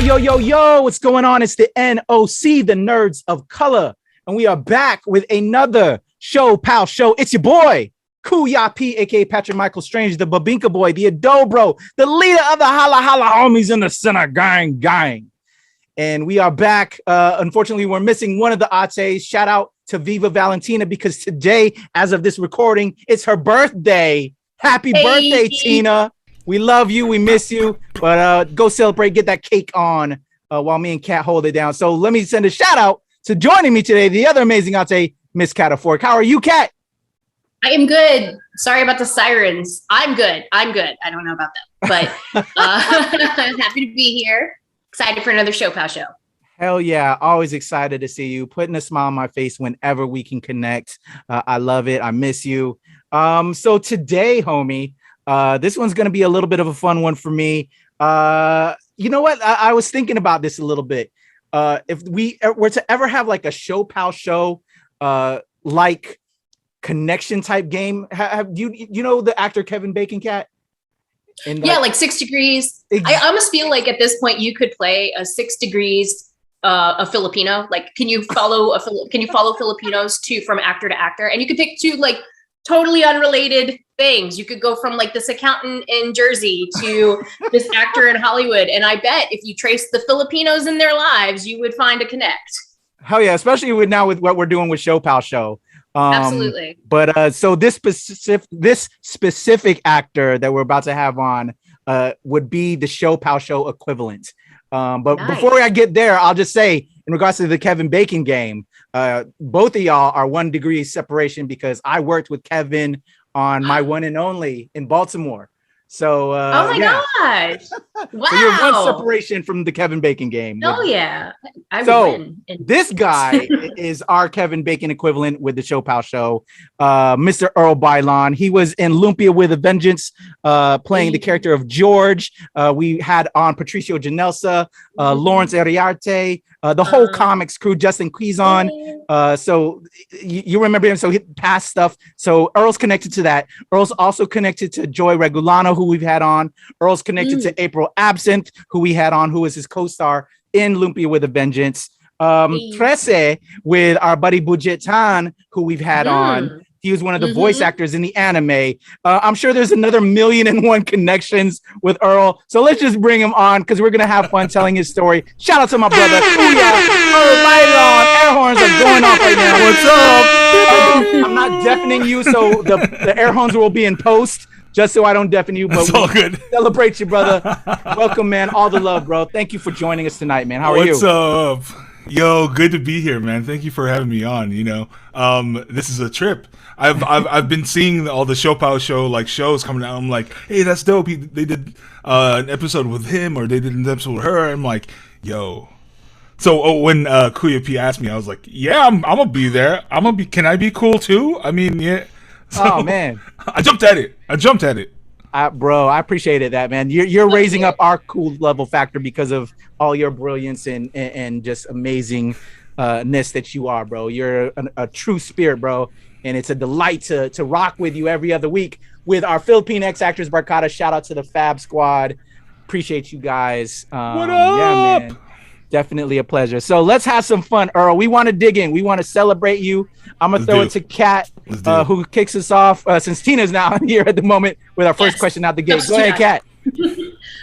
Yo, what's going on? It's the NOC, the Nerds of Color. And we are back with another ShoPowSho. It's your boy, Kuya P, aka Patrick Michael Strange, the Babinka boy, the Adobro, the leader of the Holla Holla homies in the center gang. And we are back. Unfortunately, we're missing one of the Ates. Shout out to Viva Valentina, because today, as of this recording, it's her birthday. Happy birthday, Tina. We love you. We miss you. But go celebrate. Get that cake on while me and Kat hold it down. So let me send a shout out to joining me today, the other amazing Ate, Miss Kataphorric. How are you, Kat? I am good. Sorry about the sirens. I'm good. I don't know about them, but I'm happy to be here. Excited for another ShoPowSho. Hell yeah. Always excited to see you. Putting a smile on my face whenever we can connect. I love it. I miss you. So today, homie, this one's going to be a little bit of a fun one for me. You know what? I was thinking about this a little bit. If we were to ever have like a ShoPowSho like connection type game, have you know the actor Kevin Bacon, Cat? Yeah, like 6 Degrees. I almost feel like at this point you could play a 6 Degrees a Filipino. Like, can you follow Filipinos from actor to actor? And you could pick two like totally unrelated things. You could go from like this accountant in Jersey to this actor in Hollywood. And I bet if you trace the Filipinos in their lives, you would find a connect. Hell yeah, especially with what we're doing with ShoPowSho. Absolutely. But so this specific actor that we're about to have on would be the ShoPowSho equivalent. But nice. Before I get there, I'll just say in regards to the Kevin Bacon game, both of y'all are 1 degree separation, because I worked with Kevin on My One and Only in Baltimore. So oh my gosh. Wow. So you're one separation from the Kevin Bacon game. Oh yeah. This guy is our Kevin Bacon equivalent with the ShoPowSho, Mr. Earl Baylon. He was in Lumpia with a Vengeance, playing the character of George. We had on Patricio Janelsa, Lawrence Ariarte, the whole comics crew, Justin Quizon. So you remember him. So he past stuff. So Earl's connected to that. Earl's also connected to Joy Regulano, who we've had on. Earl's connected to April Absinthe, who we had on, who was his co-star in Lumpia with a Vengeance. Trece with our buddy Bujetan, who we've had on. He was one of the voice actors in the anime. I'm sure there's another 1,000,001 connections with Earl. So let's just bring him on, because we're going to have fun telling his story. Shout out to my brother, Kuya. Earl Baylon. Air horns are going off right now. What's up? I'm not deafening you, so the air horns will be in post, just so I don't deafen you. But it's all good. Celebrate you, brother. Welcome, man. All the love, bro. Thank you for joining us tonight, man. How are you? What's up? Yo, good to be here, man. Thank you for having me on. You know, this is a trip. I've been seeing all the ShoPowSho like shows coming out. I'm like, hey, that's dope. They did an episode with him, or they did an episode with her. I'm like, yo. So when Kuya P asked me, I was like, yeah, I'm gonna be there. Can I be cool too? I mean, yeah. So, oh man, I jumped at it. Bro, I appreciated that, man. You're raising up our cool level factor because of all your brilliance and just amazingness that you are, bro. You're a true spirit, bro. And it's a delight to rock with you every other week with our Philippine X Actors Barkada. Shout out to the Fab Squad. Appreciate you guys. What up? Yeah, man. Definitely a pleasure. So let's have some fun, Earl. We want to dig in. We want to celebrate you. I'm going to throw it to Kat, who kicks us off, since Tina's now here at the moment with our first question out the gate. Go ahead, Kat.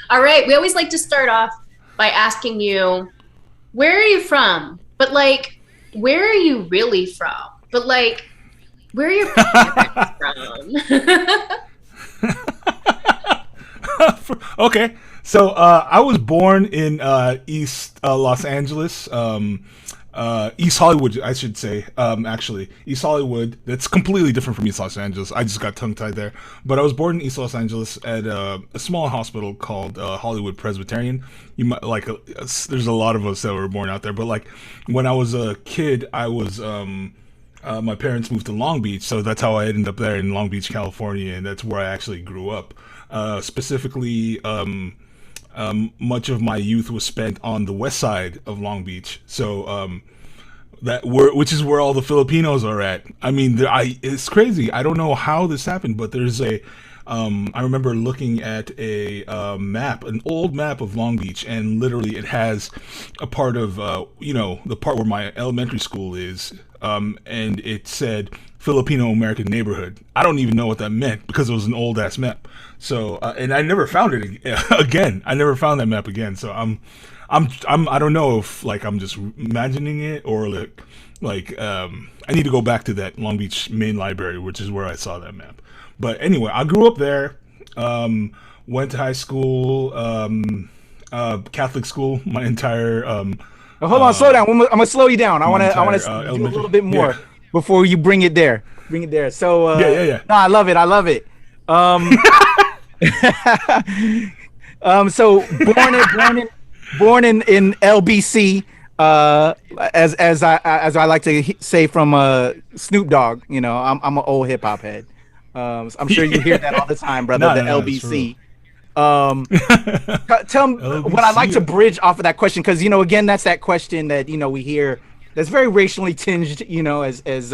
All right. We always like to start off by asking you, where are you from? But like, where are you really from? But like, where are your parents from? Okay. So I was born in East Los Angeles, East Hollywood, I should say. Actually, East Hollywood. That's completely different from East Los Angeles. I just got tongue-tied there. But I was born in East Los Angeles at a small hospital called Hollywood Presbyterian. You might there's a lot of us that were born out there. But like when I was a kid, I was my parents moved to Long Beach, so that's how I ended up there in Long Beach, California, and that's where I actually grew up. Specifically, much of my youth was spent on the west side of Long Beach, so which is where all the Filipinos are at. I mean, it's crazy. I don't know how this happened, but there's a I remember looking at a map, an old map of Long Beach, and literally it has a part of, the part where my elementary school is, and it said Filipino American neighborhood. I don't even know what that meant because it was an old ass map. So, and I never found it again. I never found that map again. So I don't know if like I'm just imagining it or I need to go back to that Long Beach main library, which is where I saw that map. But anyway, I grew up there, went to high school, Catholic school, my entire. Hold on, slow down. I'm gonna slow you down. I want to do a little bit more before you bring it there. So yeah. No, I love it. So born in LBC, as I like to say from Snoop Dogg. You know, I'm an old hip hop head. I'm sure you hear that all the time, brother. LBC. Tell me what I like to bridge off of that question, because again, that's that question that we hear that's very racially tinged, as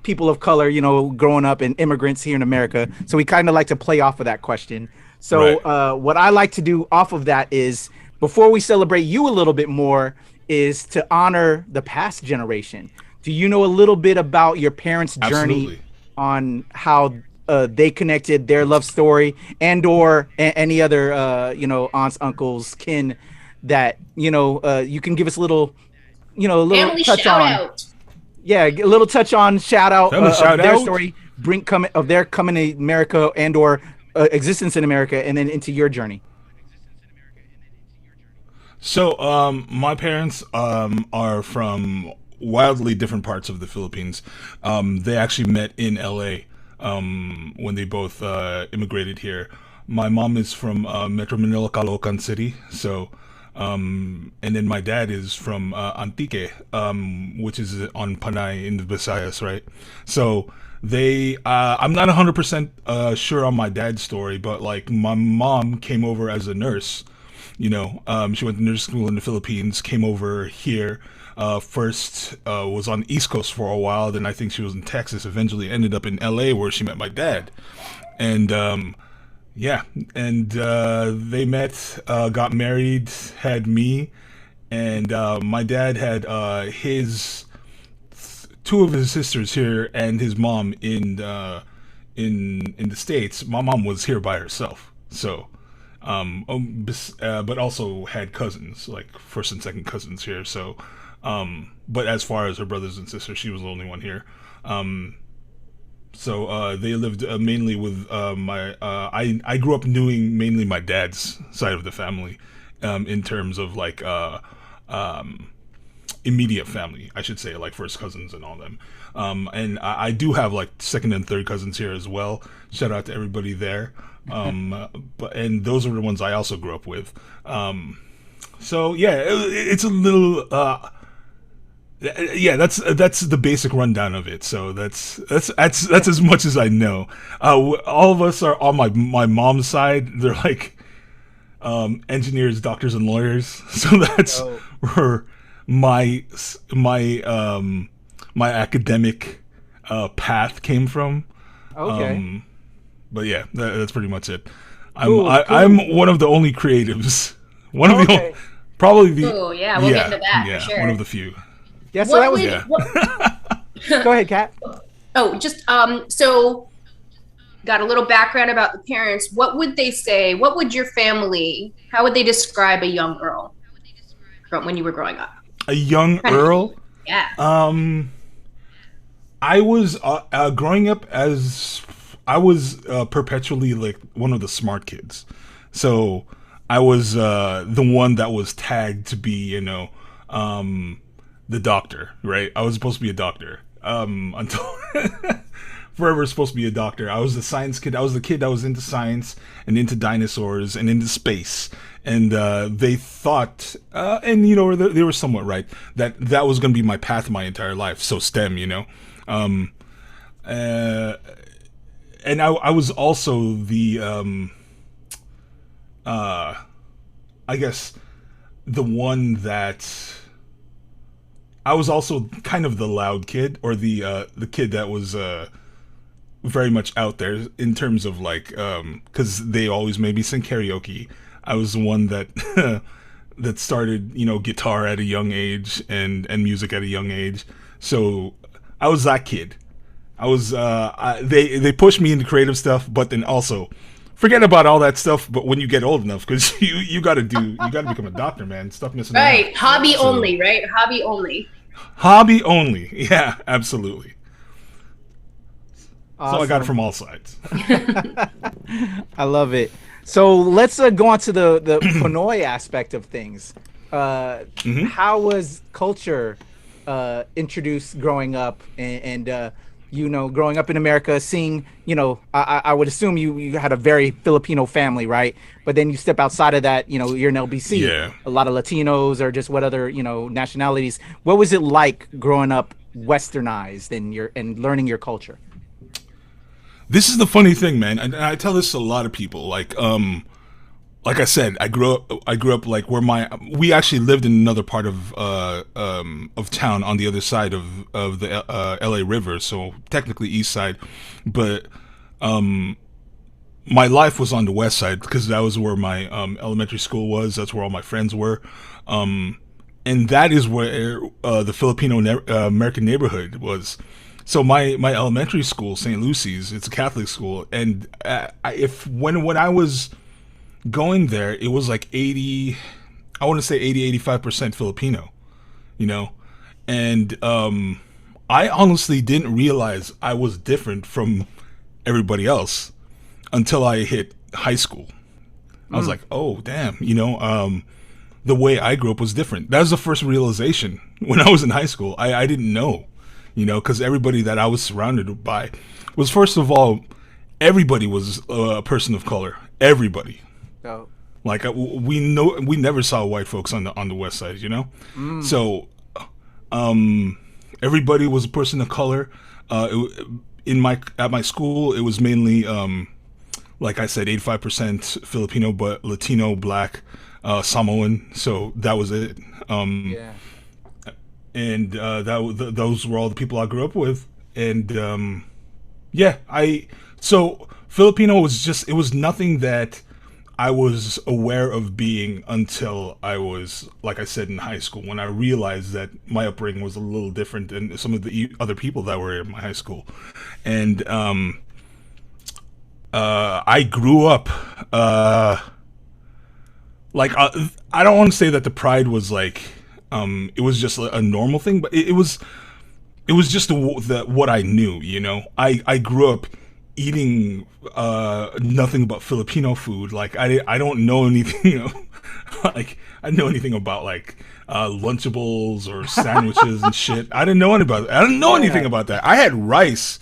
people of color, growing up and immigrants here in America. So we kind of like to play off of that question. So what I like to do off of that is, before we celebrate you a little bit more, is to honor the past generation. Do you know a little bit about your parents' journey on how they connected, their love story, and or any other aunts, uncles, kin that you can give us a little family touch shout on? Out. Yeah, a little touch on shout out of their out. story, of their coming to America and or existence in America, and then into your journey. So my parents are from wildly different parts of the Philippines. They actually met in LA when they both immigrated here. My mom is from Metro Manila, Caloocan City. So, and then my dad is from Antique, which is on Panay in the Visayas, right? So I'm not 100% sure on my dad's story, but like my mom came over as a nurse. She went to nurse school in the Philippines, came over here. First was on the East Coast for a while, then I think she was in Texas, eventually ended up in LA where she met my dad. And they met, got married, had me, and my dad had two of his sisters here and his mom in the States. My mom was here by herself, so but also had cousins, like first and second cousins here, so but as far as her brothers and sisters, she was the only one here. So they lived mainly with I grew up knowing mainly my dad's side of the family, in terms of like immediate family, I should say, like first cousins and all them. And I do have like second and third cousins here as well. Shout out to everybody there. And those are the ones I also grew up with. So yeah, it's a little. That's the basic rundown of it. So that's as much as I know. All of us are on my mom's side. They're like engineers, doctors, and lawyers. So that's where my academic path came from. Okay. But yeah, that's pretty much it. Cool. I'm one of the only creatives. One of the probably the. Oh yeah, we'll get into that for sure. One of the few. Yeah, so that was. Go ahead, Kat. Oh, just so got a little background about the parents. What would they say? What would your family? How would they describe a young Earl from when you were growing up? A young Earl? Yeah. I was growing up as I was perpetually like one of the smart kids. So I was the one that was tagged to be, the doctor, right? I was supposed to be a doctor until forever supposed to be a doctor. I was the science kid. I was the kid that was into science and into dinosaurs and into space. And they thought, and they were somewhat right, that was going to be my path my entire life. So STEM, and I was also the, I guess, the one that I was also kind of the loud kid, or the kid that was very much out there in terms of like, because they always made me sing karaoke. I was the one that that started, guitar at a young age and music at a young age. So I was that kid. I was they pushed me into creative stuff, but then also forget about all that stuff. But when you get old enough, because you got to become a doctor, man. Stop missing out. Right, hobby only, right? Hobby only. Hobby only. Yeah, absolutely. Awesome. So I got it from all sides. I love it. So let's go on to the Pinoy aspect of things. How was culture introduced growing up, and growing up in America, seeing, I would assume you had a very Filipino family, right? But then you step outside of that, you're in LBC. Yeah. A lot of Latinos or just what other, nationalities. What was it like growing up westernized and learning your culture? This is the funny thing, man, and I tell this to a lot of people. Like I said, I grew up like where we actually lived in another part of town on the other side of the LA River, so technically east side, but my life was on the west side because that was where my elementary school was. That's where all my friends were, and that is where the Filipino American neighborhood was. So my elementary school, St. Lucy's, it's a Catholic school, and when I was going there, it was like 85% Filipino, and I honestly didn't realize I was different from everybody else until I hit high school. I was like, oh damn, the way I grew up was different. That was the first realization when I was in high school. I didn't know. Because everybody that I was surrounded by was, first of all, everybody was a person of color. Everybody. Oh. Like we never saw white folks on the west side. So, everybody was a person of color. At my school, it was mainly, like I said, 85% Filipino, but Latino, Black, Samoan. So that was it. Yeah. And those were all the people I grew up with, and so Filipino it was nothing that I was aware of being until I was, like I said, in high school, when I realized that my upbringing was a little different than some of the other people that were in my high school, and I grew up I don't want to say that the pride was like. It was just a normal thing, but it was just what I knew, I grew up eating nothing but Filipino food. Like I don't know anything, like I know anything about like Lunchables or sandwiches and shit. I didn't know anything about that. I had rice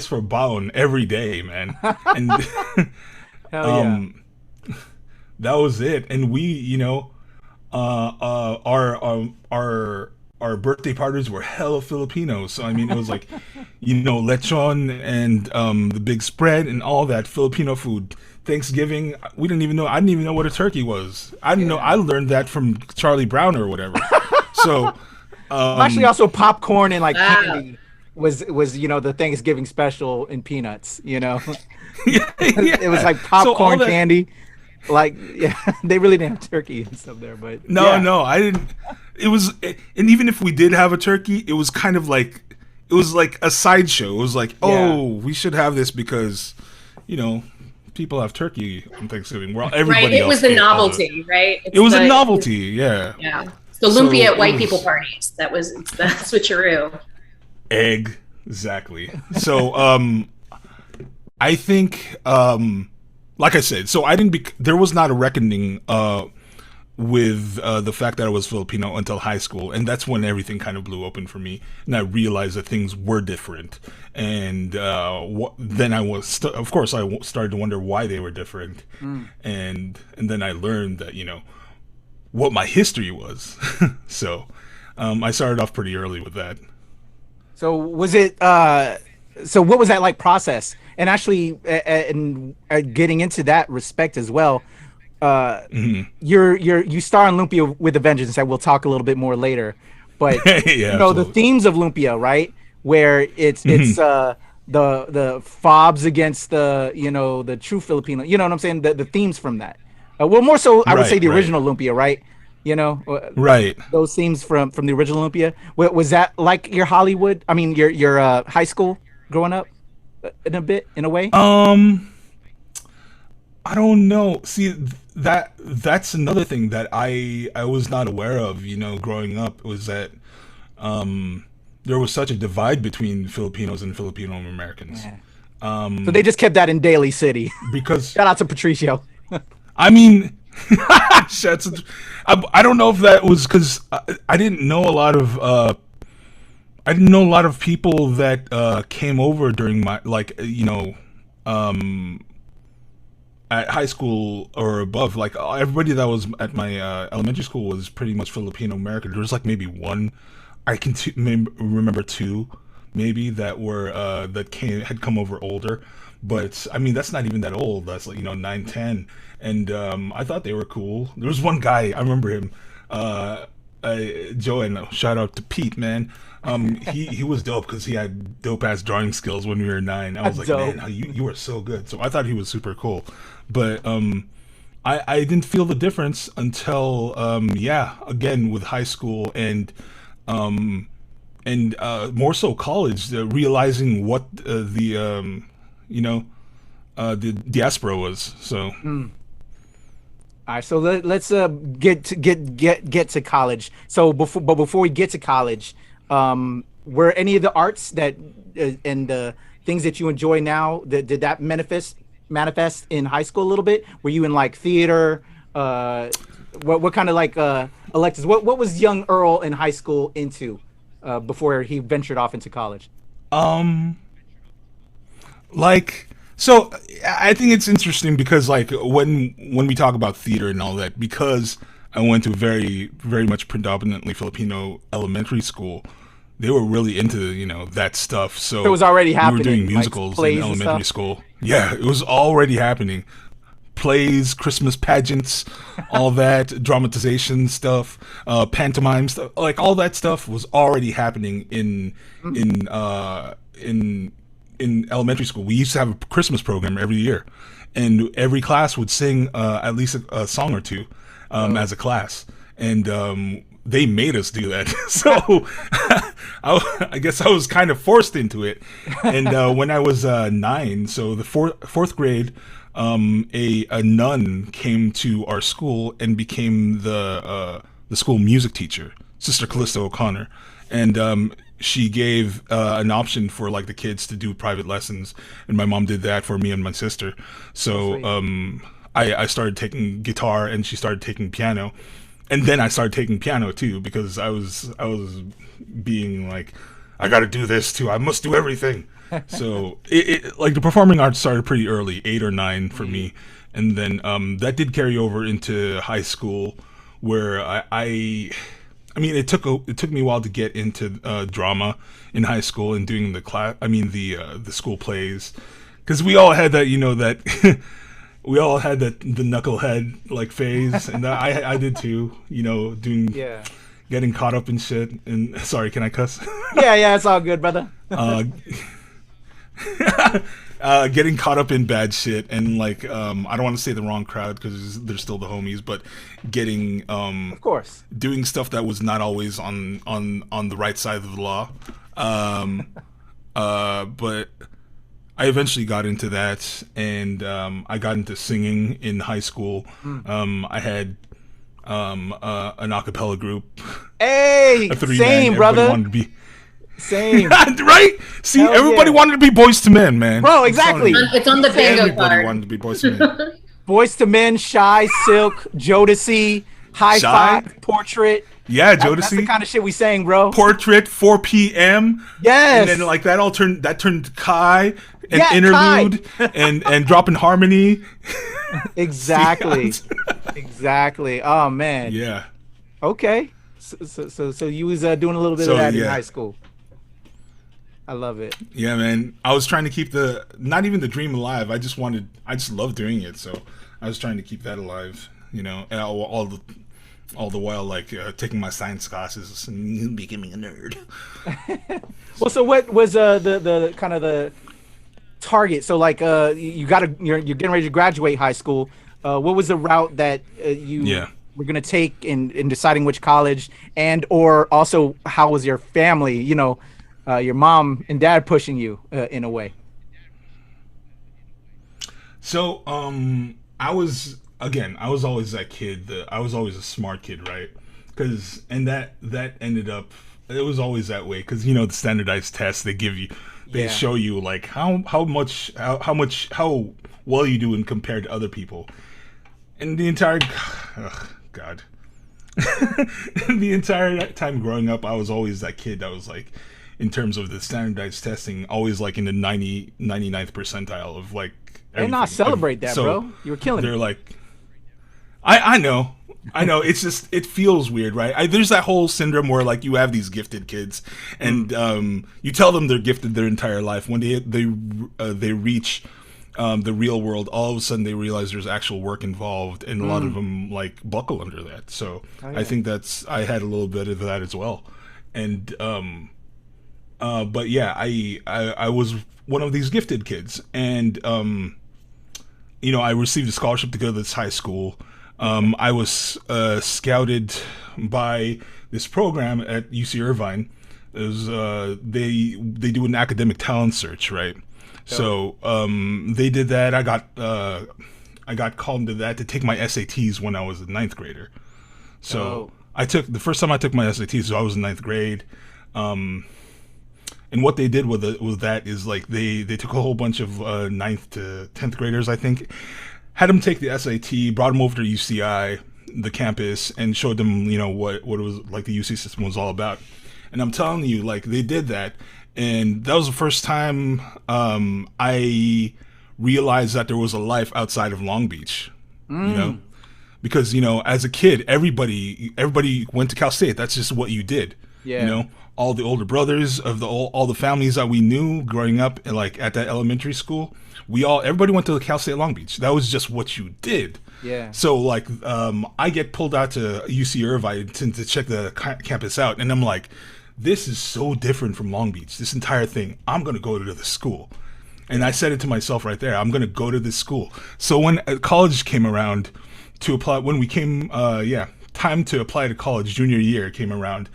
for baon every day, man, and Hell yeah. that was it. And we, our birthday parties were hella Filipino. So I mean, it was like, lechon and the big spread and all that Filipino food. Thanksgiving, I didn't even know what a turkey was. I didn't know. I learned that from Charlie Brown or whatever. So actually, also popcorn and like candy was the Thanksgiving special in Peanuts. It was like popcorn candy. Like, yeah, they really didn't have turkey and stuff there, but no, I didn't. It was, and even if we did have a turkey, it was kind of like, it was like a sideshow. It was like, we should have this because, people have turkey on Thanksgiving. Well, everybody right, it was a novelty, right? It was a novelty, yeah. Yeah, the Lumpia at white people parties. That's switcheroo. Exactly. So, I think, like I said, so there was not a reckoning with the fact that I was Filipino until high school, and that's when everything kind of blew open for me, and I realized that things were different, and then I started to wonder why they were different, and then I learned that what my history was. So I started off pretty early with that. So was it? So what was that like process? And actually, and getting into that respect as well, you star in Lumpia with a Vengeance, and we'll talk a little bit more later. But yeah, the themes of Lumpia, right? Where it's the fobs against the the true Filipino. You know what I'm saying? The themes from that. Well, more so, I would say the original Lumpia, right? Right. Those themes from the original Lumpia. Was that like your Hollywood? I mean, your high school growing up, in a way. I don't know. See, that's another thing that I was not aware of. Growing up, was that there was such a divide between Filipinos and Filipino Americans. Yeah. So they just kept that in Daly City. Because shout out to Patricio. I mean, I don't know if that was because I didn't know a lot of people that came over during my at high school or above. Like everybody that was at my elementary school was pretty much Filipino American. There was like maybe one, I can remember two, maybe that were had come over older. But I mean, that's not even that old. That's like 9, 10, and I thought they were cool. There was one guy, I remember him, Joe, and shout out to Pete, man. He was dope because he had dope ass drawing skills when we were 9. I was like, dope. Man, you are so good. So I thought he was super cool, but I didn't feel the difference until again with high school and more so college, realizing what the diaspora was. So. All right, so let's get to college. So before we get to college, were any of the arts that and the things that you enjoy now did that manifest in high school a little bit? Were you in like theater? What kind of like electives? What was young Earl in high school into before he ventured off into college? So I think it's interesting because like when we talk about theater and all that, because I went to a very, very much predominantly Filipino elementary school, they were really into, that stuff. So it was already happening. We were doing musicals like in elementary school. Yeah, it was already happening. Plays, Christmas pageants, all that, dramatization stuff, pantomime stuff, like all that stuff was already happening in elementary school. We used to have a Christmas program every year, and every class would sing at least a song or two as a class, and they made us do that. So I guess I was kind of forced into it. And when I was 9, so the fourth grade, a nun came to our school and became the school music teacher, Sister Callista O'Connor, and she gave an option for like the kids to do private lessons, and my mom did that for me and my sister. So I started taking guitar, and she started taking piano, and then I started taking piano too because I was being like, I got to do this too. I must do everything. So it like the performing arts started pretty early, 8 or 9 for me, and then that did carry over into high school, where I mean, it took me a while to get into drama in high school and doing the school plays, because we all had that, that we all had that the knucklehead like phase, and I did too, getting caught up in shit. And sorry, can I cuss? Yeah, it's all good, brother. Getting caught up in bad shit, and like I don't want to say the wrong crowd because they're still the homies, but getting of course, doing stuff that was not always on the right side of the law. But I eventually got into that, and I got into singing in high school. I had an a cappella group. Hey, same, brother. Wanted to be same. Right? See, hell everybody wanted to be Boys to Men, man. Bro, exactly. It's on the bingo everybody card. wanted to be Boys to Men. Boys to Men, Shy, Silk, Jodeci, High Five, Portrait. Yeah, Jodeci. That's the kind of shit we sang, bro. Portrait, 4 p.m. Yes. And then like that turned Kai and Interlude Kai. and Drop in Harmony. Exactly. Exactly. Oh man. Yeah. Okay. So you was doing a little bit of that in high school. I love it. Yeah, man. I was trying to keep not even the dream alive. I just love doing it. So I was trying to keep that alive, all the while like taking my science classes and becoming a nerd. Well, so what was the kind of the target? So like you're getting ready to graduate high school. What was the route that you were gonna take in deciding which college, and or also how was your family, your mom and dad pushing you in a way? So I was always that kid. I was always a smart kid, right? That ended up, it was always that way because the standardized tests they give you, they show you like how well you do compared to other people, and the entire God. The entire time growing up, I was always that kid that was like, in terms of the standardized testing, always like in the 99th percentile of like everything. And not celebrate that, so bro. You were killing they're it. like, I know. It's just, it feels weird, right? There's that whole syndrome where like you have these gifted kids, and you tell them they're gifted their entire life. When they reach the real world, all of a sudden they realize there's actual work involved, and a lot of them like buckle under that. So I think I had a little bit of that as well, and but yeah, I was one of these gifted kids, and I received a scholarship to go to this high school. I was scouted by this program at UC Irvine. It was, they do an academic talent search, right? So they did that. I got called into that to take my SATs when I was a ninth grader. So the first time I took my SATs, so I was in ninth grade. And what they did with that is like they took a whole bunch of 9th to 10th graders, I think, had them take the SAT, brought them over to UCI, the campus, and showed them what it was like, the UC system was all about. And I'm telling you, like, they did that, and that was the first time I realized that there was a life outside of Long Beach. Because as a kid, everybody went to Cal State. That's just what you did. All the older brothers of all the families that we knew growing up, like at that elementary school, everybody went to the Cal State Long Beach. That was just what you did. So like I get pulled out to UC Irvine to check the campus out, and I'm like, this is so different from Long Beach, this entire thing. I'm gonna go to the school. And I said it to myself right there, I'm gonna go to this school. So when college came around to apply, when we came time to apply to college, junior year came around,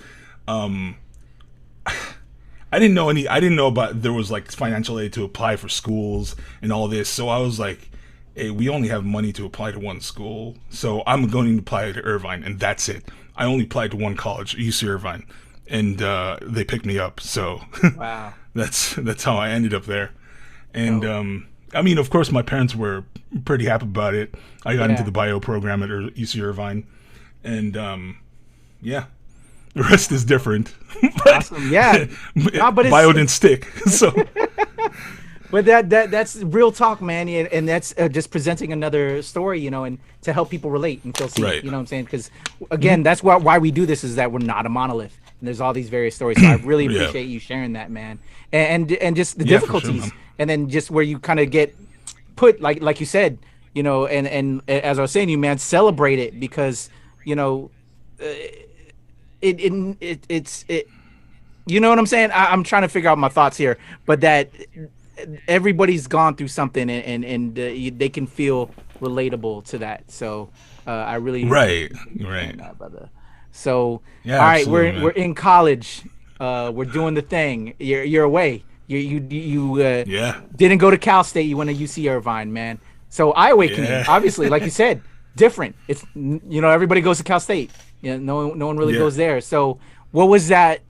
I didn't know about, there was like financial aid to apply for schools and all this. So I was like, hey, we only have money to apply to one school, so I'm going to apply to Irvine, and that's it. I only applied to one college, UC Irvine, and they picked me up. So wow, that's how I ended up there. And I mean, of course, my parents were pretty happy about it. I got into the bio program at UC Irvine, and the rest is different. Awesome. Yeah. No, but bio didn't stick. So but that's real talk, man, and that's just presenting another story, and to help people relate and feel seen. Right. You know what I'm saying? Because again, that's why we do this, is that we're not a monolith, and there's all these various stories. So I really appreciate you sharing that, man, and just the difficulties, sure, and then just where you kind of get put, like you said, and as I was saying to you, man, celebrate it, because it's you know what I'm saying? I'm trying to figure out my thoughts here, but that everybody's gone through something, and they can feel relatable to that. So I really right, that, brother. So yeah, all right, we're we're in college. We're doing the thing. You're away. You didn't go to Cal State. You went to UC Irvine, man. So eye awakening, obviously, like you said, different. It's everybody goes to Cal State. No one really goes there. So what was that?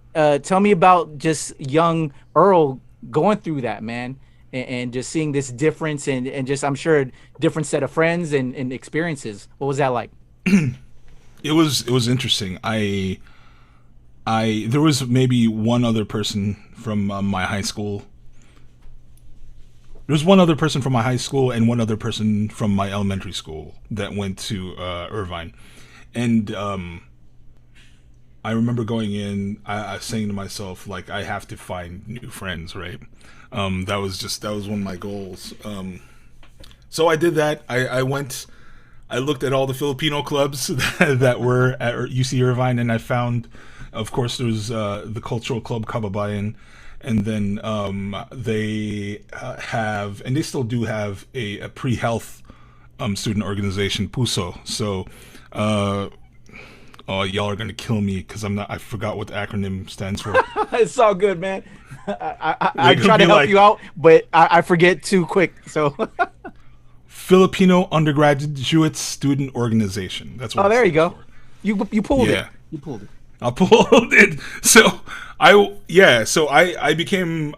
Tell me about just young Earl going through that, man, and just seeing this difference, and just, I'm sure, a different set of friends and experiences. What was that like? It was interesting. There was maybe one other person from my high school. There was one other person from my high school and one other person from my elementary school that went to Irvine. And I remember going in, I saying to myself, like, I have to find new friends, right? That was one of my goals. So I did that. I looked at all the Filipino clubs that were at UC Irvine, and I found, of course, there was the Cultural Club Kababayan, and then they have, and they still do have a pre-health student organization, PUSO. So, oh, y'all are gonna kill me because I forgot what the acronym stands for. It's all good, man. I try to help you out, but I forget too quick. So, Filipino Undergraduate Student Organization. That's what. Oh, there you go. For. You pulled it. You pulled it. I pulled it. So I became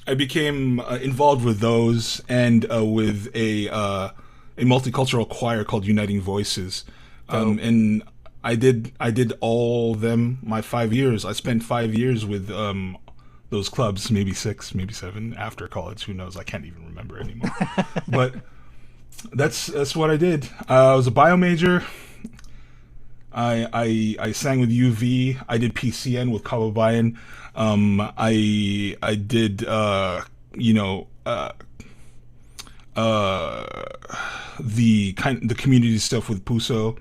involved with those and with a multicultural choir called Uniting Voices. And I did all them my 5 years. I spent 5 years with those clubs, maybe 6, maybe 7 after college. Who knows? I can't even remember anymore. But that's what I did. I was a bio major. I sang with UV. I did PCN with Kababayan. I did the community stuff with Puso,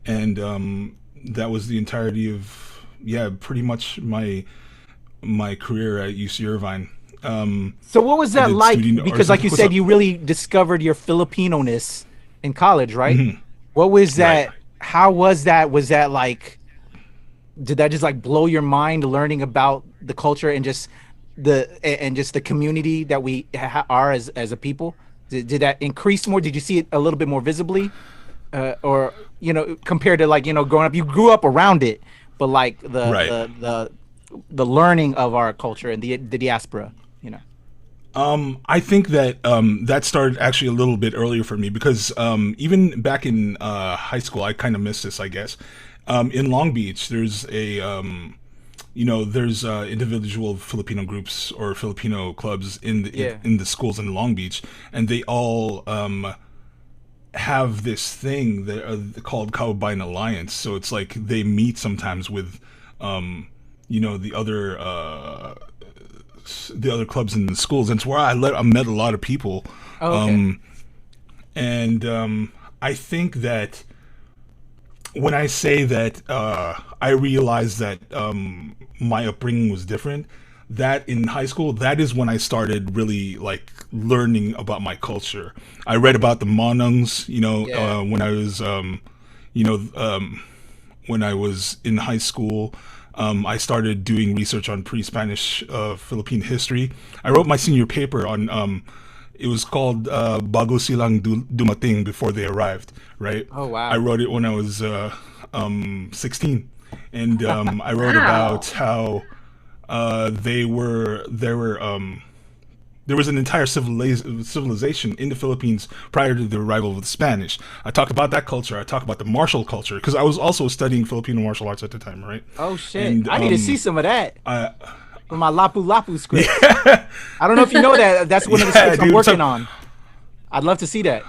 and that was the entirety of pretty much my career at UC Irvine. So what was that like? Because like you said, you really discovered your Filipino-ness in college, right? Mm-hmm. What was that? Right. How was that? Was that like, did that just like blow your mind learning about the culture and just the community that we are as a people? Did that increase more? Did you see it a little bit more visibly? Or, compared to like, growing up, you grew up around it, but like the learning of our culture and the diaspora, I think that that started actually a little bit earlier for me because even back in high school, I kind of missed this, I guess. In Long Beach, there's there's individual Filipino groups or Filipino clubs in the schools in Long Beach, and they all have this thing that called Kababayan Alliance. So it's like they meet sometimes with the other clubs in the schools, and it's where I met a lot of people. Oh, okay. I think that when I say that I realized that my upbringing was different, that in high school, that is when I started really like learning about my culture. I read about the Manongs, when I was when I was in high school. I started doing research on pre-Spanish Philippine history. I wrote my senior paper on, it was called Bago Silang Dumating, before they arrived, right? Oh, wow. I wrote it when I was 16. And I wrote about how there was an entire civilization in the Philippines prior to the arrival of the Spanish. I talk about that culture. I talk about the martial culture because I was also studying Filipino martial arts at the time, right? Oh shit! And, I need to see some of that for my Lapu Lapu script. Yeah. I don't know if you know that. That's one of the scripts I'm working on. I'd love to see that.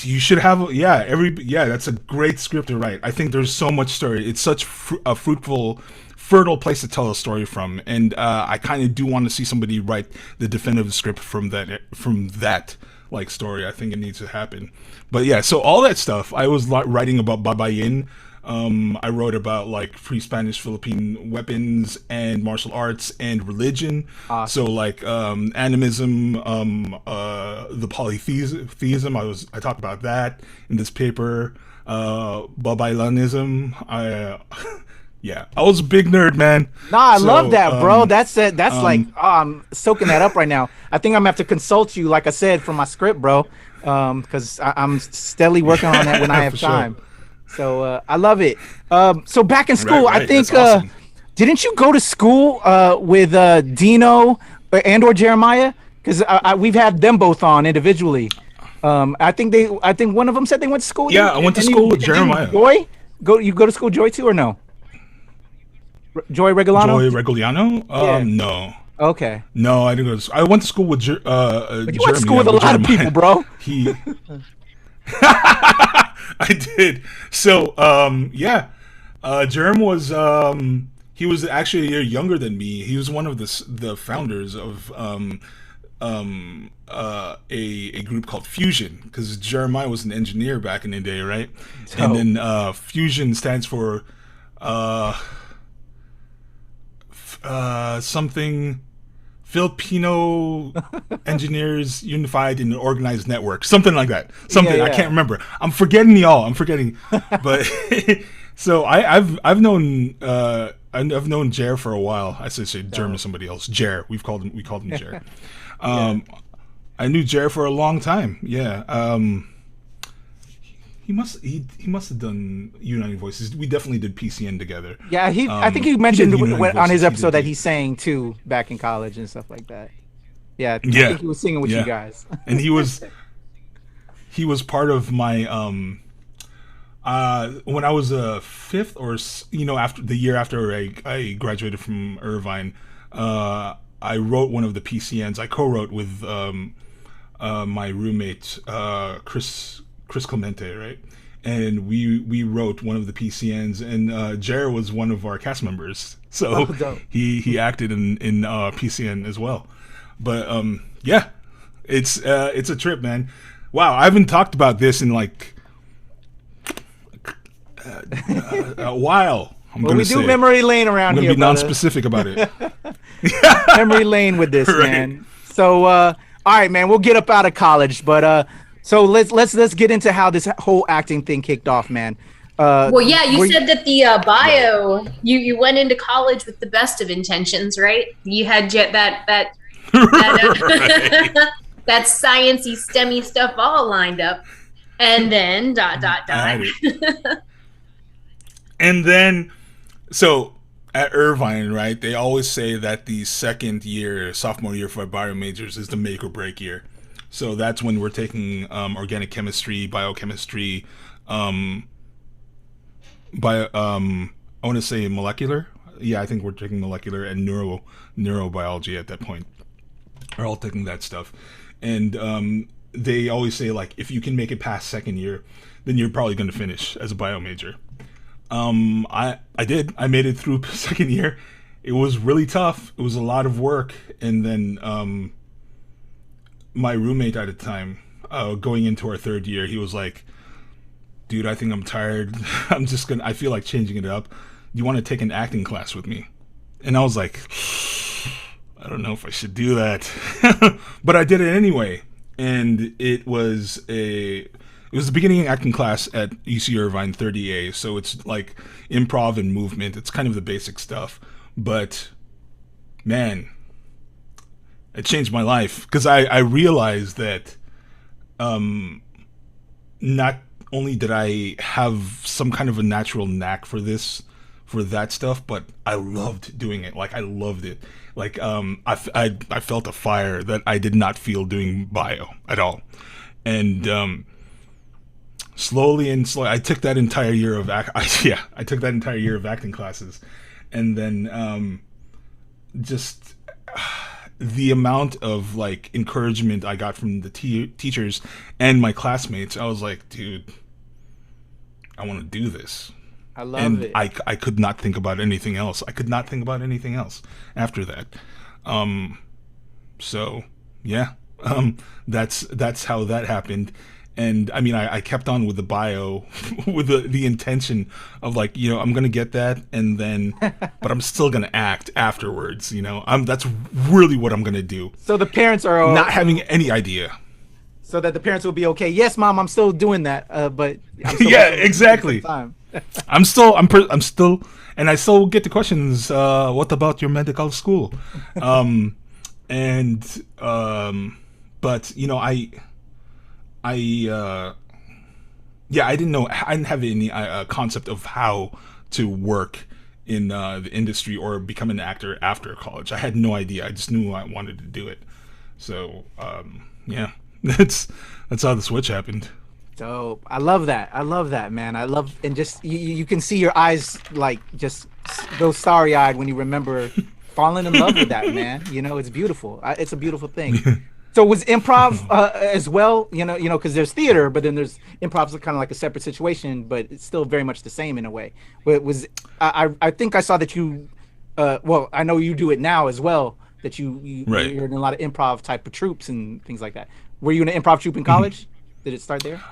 You should have. That's a great script to write. I think there's so much story. It's such a fertile place to tell a story from, and I kind of do want to see somebody write the definitive script from that like story. I think it needs to happen. But yeah, so all that stuff I was writing about Babayin. I wrote about like pre-Spanish Philippine weapons and martial arts and religion. Awesome. So like animism, the polytheism. I talked about that in this paper. Babaylanism. Yeah, I was a big nerd, man. I love that, bro. That's it. That's I'm soaking that up right now. I think I'm gonna have to consult you, like I said, for my script, bro. Because I'm steadily working on that when I have time. Sure. So I love it. So back in school, right. I think awesome. Didn't you go to school with Dino and/or Jeremiah? Because we've had them both on individually. I think one of them said they went to school. Yeah, I went to school with Jeremiah. Joy, you go to school, Joy, too, or no? Joy Regoliano? Yeah. No. Okay. No, I didn't go to school. I went to school with Jeremy. But you went to school with a lot of people, bro. I did. So, Jerem was he was actually a year younger than me. He was one of the founders of a group called Fusion, because Jeremiah was an engineer back in the day, right? And then Fusion stands for something Filipino Engineers Unified in an Organized Network, something like that. Something I can't remember. I'm forgetting y'all. But so I've known Jer for a while. I say German somebody else. Jer. We called him Jer. I knew Jer for a long time. Yeah. He must have done Uniting Voices. We definitely did PCN together. Yeah, I think he mentioned on his episode that he sang too back in college and stuff like that. Yeah, I think he was singing with you guys. And he was part of my when I was a fifth or after the year after I graduated from Irvine, I wrote one of the PCNs. I co-wrote with my roommate Chris Clemente, right? And we wrote one of the PCNs, and Jer was one of our cast members, so he acted in PCN as well. But it's a trip, man. Wow, I haven't talked about this in like a while. We do memory lane around here. I'm gonna be non-specific about it. Memory lane with this, right. Man. So all right, man, we'll get up out of college, but so let's get into how this whole acting thing kicked off, man. You said that the bio, you went into college with the best of intentions, right? You had that that sciencey, STEMmy stuff all lined up, and then ... And then, so at Irvine, right? They always say that the second year, sophomore year for bio majors is the make or break year. So that's when we're taking organic chemistry, biochemistry, I want to say molecular. Yeah, I think we're taking molecular and neurobiology at that point. We're all taking that stuff. And they always say, like, if you can make it past second year, then you're probably going to finish as a bio major. I did. I made it through second year. It was really tough. It was a lot of work. And then my roommate at the time, going into our third year, he was like, dude, I think I'm tired. I feel like changing it up. You want to take an acting class with me? And I was like, I don't know if I should do that. But I did it anyway. And it was the beginning acting class at UC Irvine 30A. So it's like improv and movement. It's kind of the basic stuff. But man, it changed my life, because I realized that not only did I have some kind of a natural knack for that stuff, but I loved doing it. Like, I loved it. Like, I felt a fire that I did not feel doing bio at all. And slowly, I took that entire year of I took that entire year of acting classes, and then just the amount of like encouragement I got from the teachers and my classmates, I was like, dude, I want to do this. I love it. I could not think about anything else. I could not think about anything else after that. So yeah, that's how that happened. And I mean, I kept on with the bio with the intention of, like, I'm going to get that, and then, but I'm still going to act afterwards, that's really what I'm going to do. So the parents are not having any idea. So that the parents will be okay. Yes, Mom, I'm still doing that. But I'm still yeah, exactly. I'm still, and I still get the questions. What about your medical school? But I didn't know. I didn't have any concept of how to work in the industry or become an actor after college. I had no idea. I just knew I wanted to do it. So yeah, that's how the switch happened. Dope. I love that, man. I love, and just you can see your eyes like just go starry-eyed when you remember falling in love with that, man. It's beautiful. It's a beautiful thing. So was improv as well, because there's theater, but then there's improv, kind of like a separate situation, but it's still very much the same in a way. But it was, I think I saw that you, I know you do it now as well, that right. You're in a lot of improv type of troupes and things like that. Were you in an improv troupe in college? Did it start there?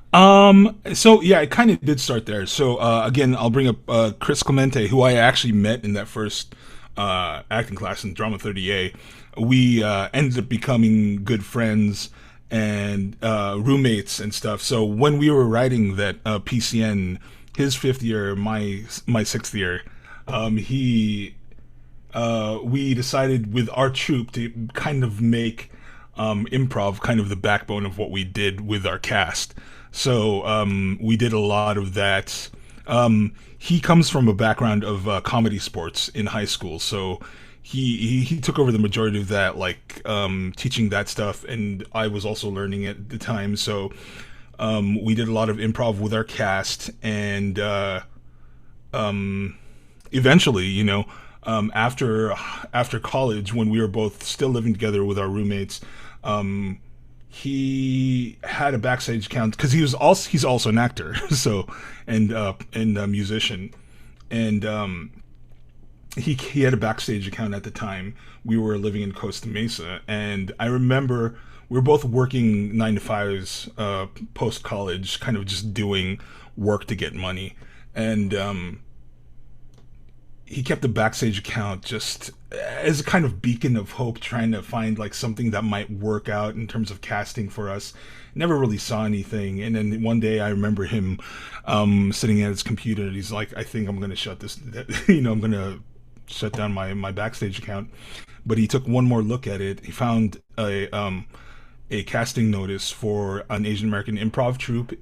So yeah, it kind of did start there. So again, I'll bring up Chris Clemente, who I actually met in that first acting class in Drama 30A, we ended up becoming good friends and roommates and stuff. So when we were writing that PCN, his 5th year, my 6th year, we decided with our troupe to kind of make improv kind of the backbone of what we did with our cast. So we did a lot of that. He comes from a background of comedy sports in high school, so he took over the majority of that, like teaching that stuff, and I was also learning at the time. So we did a lot of improv with our cast, and eventually, you know, after college, when we were both still living together with our roommates, he had a backstage account because he's also an actor, so and a musician, and he had a backstage account at the time. We were living in Costa Mesa, and I remember we were both working 9-to-5s post college, kind of just doing work to get money, and he kept the backstage account just as a kind of beacon of hope, trying to find like something that might work out in terms of casting for us. Never really saw anything. And then one day I remember him sitting at his computer, and he's like, I think I'm going to shut this, I'm going to shut down my backstage account. But he took one more look at it. He found a casting notice for an Asian American improv troupe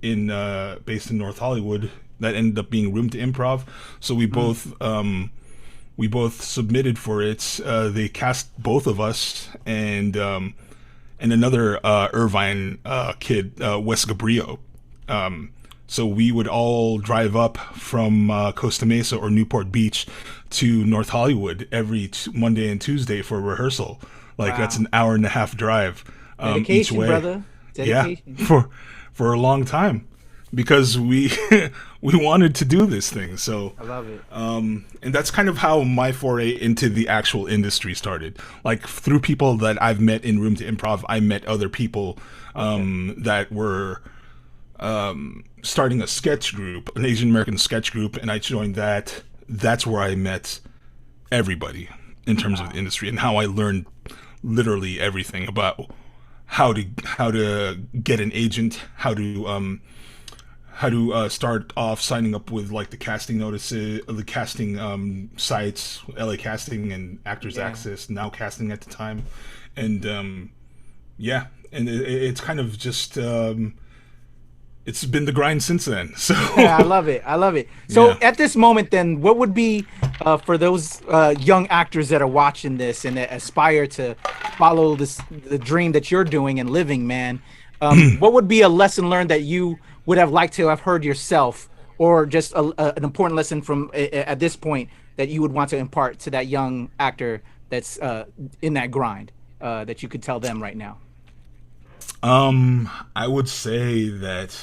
based in North Hollywood that ended up being Room to Improv. So we both submitted for it. They cast both of us and another Irvine kid, Wes Gabriel. So we would all drive up from Costa Mesa or Newport Beach to North Hollywood every Monday and Tuesday for rehearsal. Like, wow. That's an hour-and-a-half drive each way. Brother. Dedication. Yeah, for a long time, because we wanted to do this thing. So I love it. And that's kind of how my foray into the actual industry started. Like, through people that I've met in Room to Improv, I met other people that were starting a sketch group, an Asian American sketch group, and I joined that. That's where I met everybody in terms of the industry, and how I learned literally everything about how to get an agent, how to start off signing up with like the casting notices, the casting sites, LA Casting and Actors Access, Now Casting at the time, and and it's kind of just it's been the grind since then. So yeah, I love it. So at this moment, then, what would be for those young actors that are watching this and that aspire to follow the dream that you're doing and living, man? What would be a lesson learned that you would have liked to have heard yourself, or just an important lesson from at this point that you would want to impart to that young actor that's in that grind that you could tell them right now? I would say that,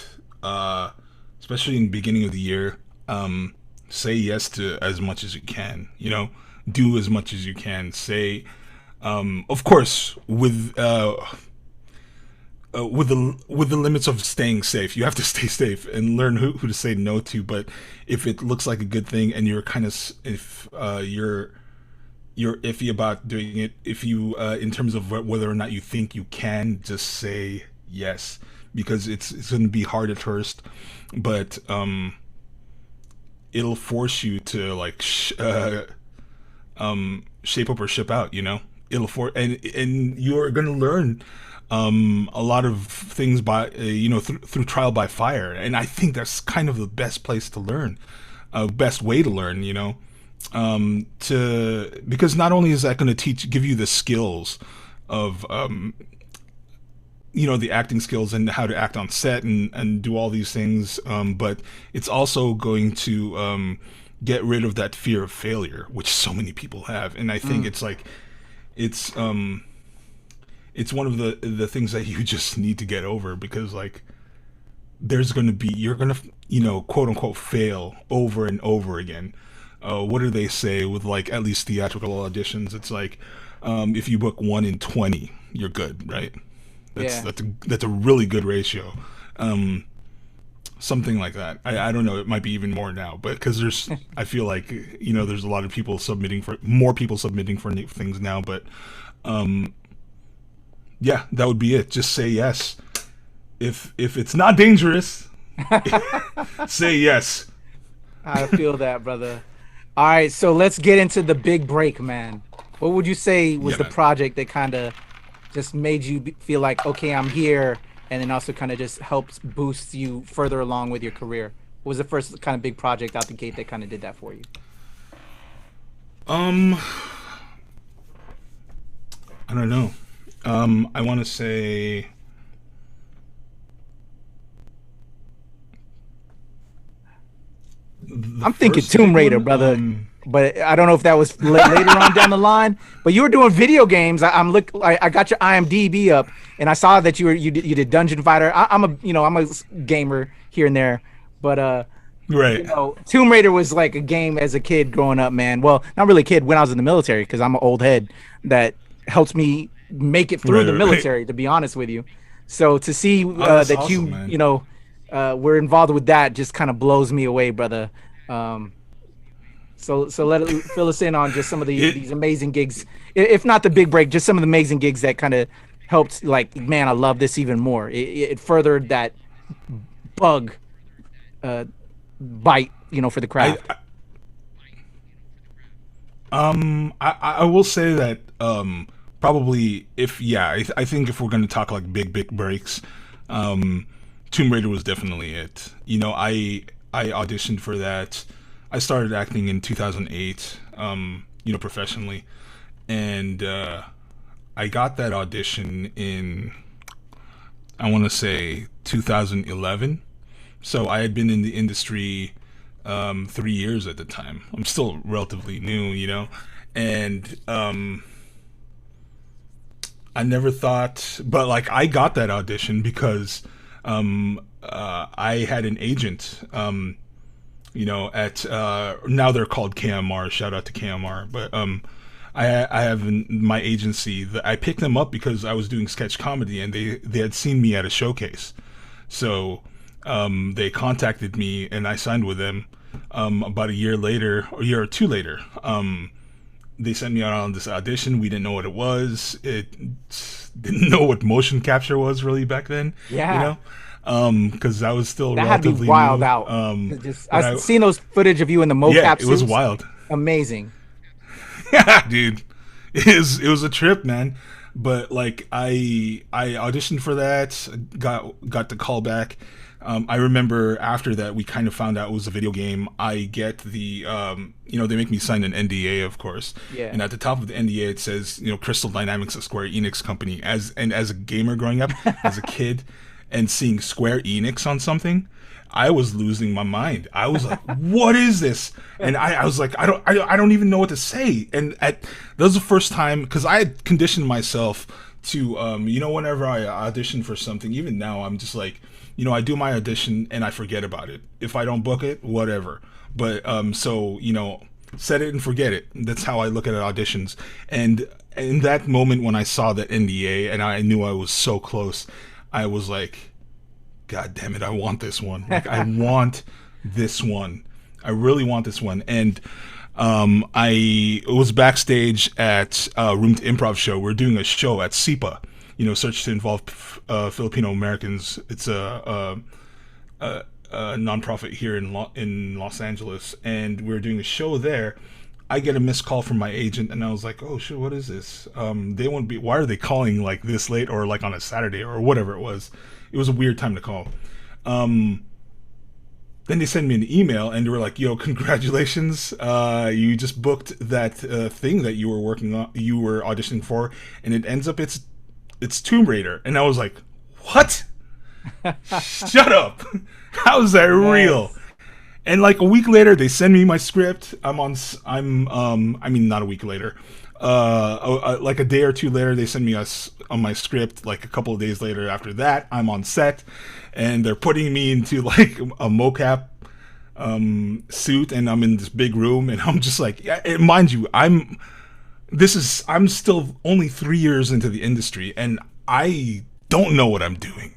especially in the beginning of the year, say yes to as much as you can, do as much as you can. Say, of course, with the limits of staying safe. You have to stay safe and learn who to say no to. But if it looks like a good thing and you're kind of, if you're iffy about doing it, if you in terms of whether or not you think you can, just say yes, because it's going to be hard at first, but it'll force you to like shape up or ship out. It'll and you're going to learn a lot of things by through trial by fire, and I think that's kind of the best place to learn, best way to learn. Because not only is that going to give you the skills of the acting skills and how to act on set and do all these things, but it's also going to get rid of that fear of failure, which so many people have. And I think it's one of the things that you just need to get over, because like you're going to quote unquote fail over and over again. What do they say with like at least theatrical auditions? It's like if you book 1 in 20, you're good, right? That's a really good ratio. something like that. I don't know. It might be even more now, but because I feel like there's a lot of people more people submitting for things now. But yeah, that would be it. Just say yes. If it's not dangerous, say yes. I feel that, brother. All right, so let's get into the big break, man. What would you say was the project that kind of just made you feel like, okay, I'm here, and then also kind of just helps boost you further along with your career? What was the first kind of big project out the gate that kind of did that for you? I don't know. I want to say I'm thinking Tomb Raider, brother. But I don't know if that was later on down the line. But you were doing video games. I got your IMDb up, and I saw that you did Dungeon Fighter. I'm a gamer here and there, but right. Tomb Raider was like a game as a kid growing up, man. Well, not really a kid, when I was in the military, because I'm an old head that helps me make it through the military. To be honest with you, so to see that awesome, we're involved with that just kind of blows me away, brother. So fill us in on just some of these amazing gigs, if not the big break, just some of the amazing gigs that kind of helped. Like, man, I love this even more. It furthered that bug bite, for the craft. I will say that probably I think if we're going to talk like big breaks, Tomb Raider was definitely it. I auditioned for that. I started acting in 2008, professionally, and I got that audition in, I want to say 2011. So I had been in the industry 3 years at the time. I'm still relatively new, and I never thought, but like I got that audition because I had an agent, at now they're called KMR. Shout out to KMR. But I have my agency. I picked them up because I was doing sketch comedy, and they had seen me at a showcase. So they contacted me, and I signed with them. About a year or two later, they sent me out on this audition. We didn't know what it was. Didn't know what motion capture was really back then. Yeah. Because I was still that relatively had to be wild new. out. I've seen those footage of you in the mocap. Yeah, it was wild. Amazing. Yeah, dude, it was a trip, man. But like I auditioned for that, got the call back. I remember after that we kind of found out it was a video game. I get the they make me sign an NDA, of course. Yeah. And at the top of the NDA it says Crystal Dynamics, a Square Enix company. As a gamer growing up, as a kid, and seeing Square Enix on something, I was losing my mind. I was like, "What is this?" And I was like, "I don't even know what to say." And that was the first time, because I had conditioned myself to, whenever I audition for something, even now, I'm just like, I do my audition and I forget about it. If I don't book it, whatever. But set it and forget it. That's how I look at auditions. And in that moment when I saw that NDA and I knew I was so close, I was like, God damn it, I want this one. Like, I want this one. I really want this one. And I was backstage at Room to Improv show. We're doing a show at SIPA, Search to Involve Filipino Americans. It's a nonprofit here in Los Angeles. And we're doing a show there. I get a missed call from my agent, and I was like, "Oh shit, what is this? Why are they calling like this late, or like on a Saturday, or whatever it was?" It was a weird time to call. Then they sent me an email, and they were like, "Yo, congratulations! You just booked that thing that you were working on, you were auditioning for, and it ends up it's Tomb Raider." And I was like, "What? Shut up! How is that real?" And like a week later, they send me my script. Not a week later. Like a day or two later, they send me on my script. Like a couple of days later after that, I'm on set, and they're putting me into like a mocap suit, and I'm in this big room, and I'm just like, and mind you, I'm still only 3 years into the industry, and I don't know what I'm doing.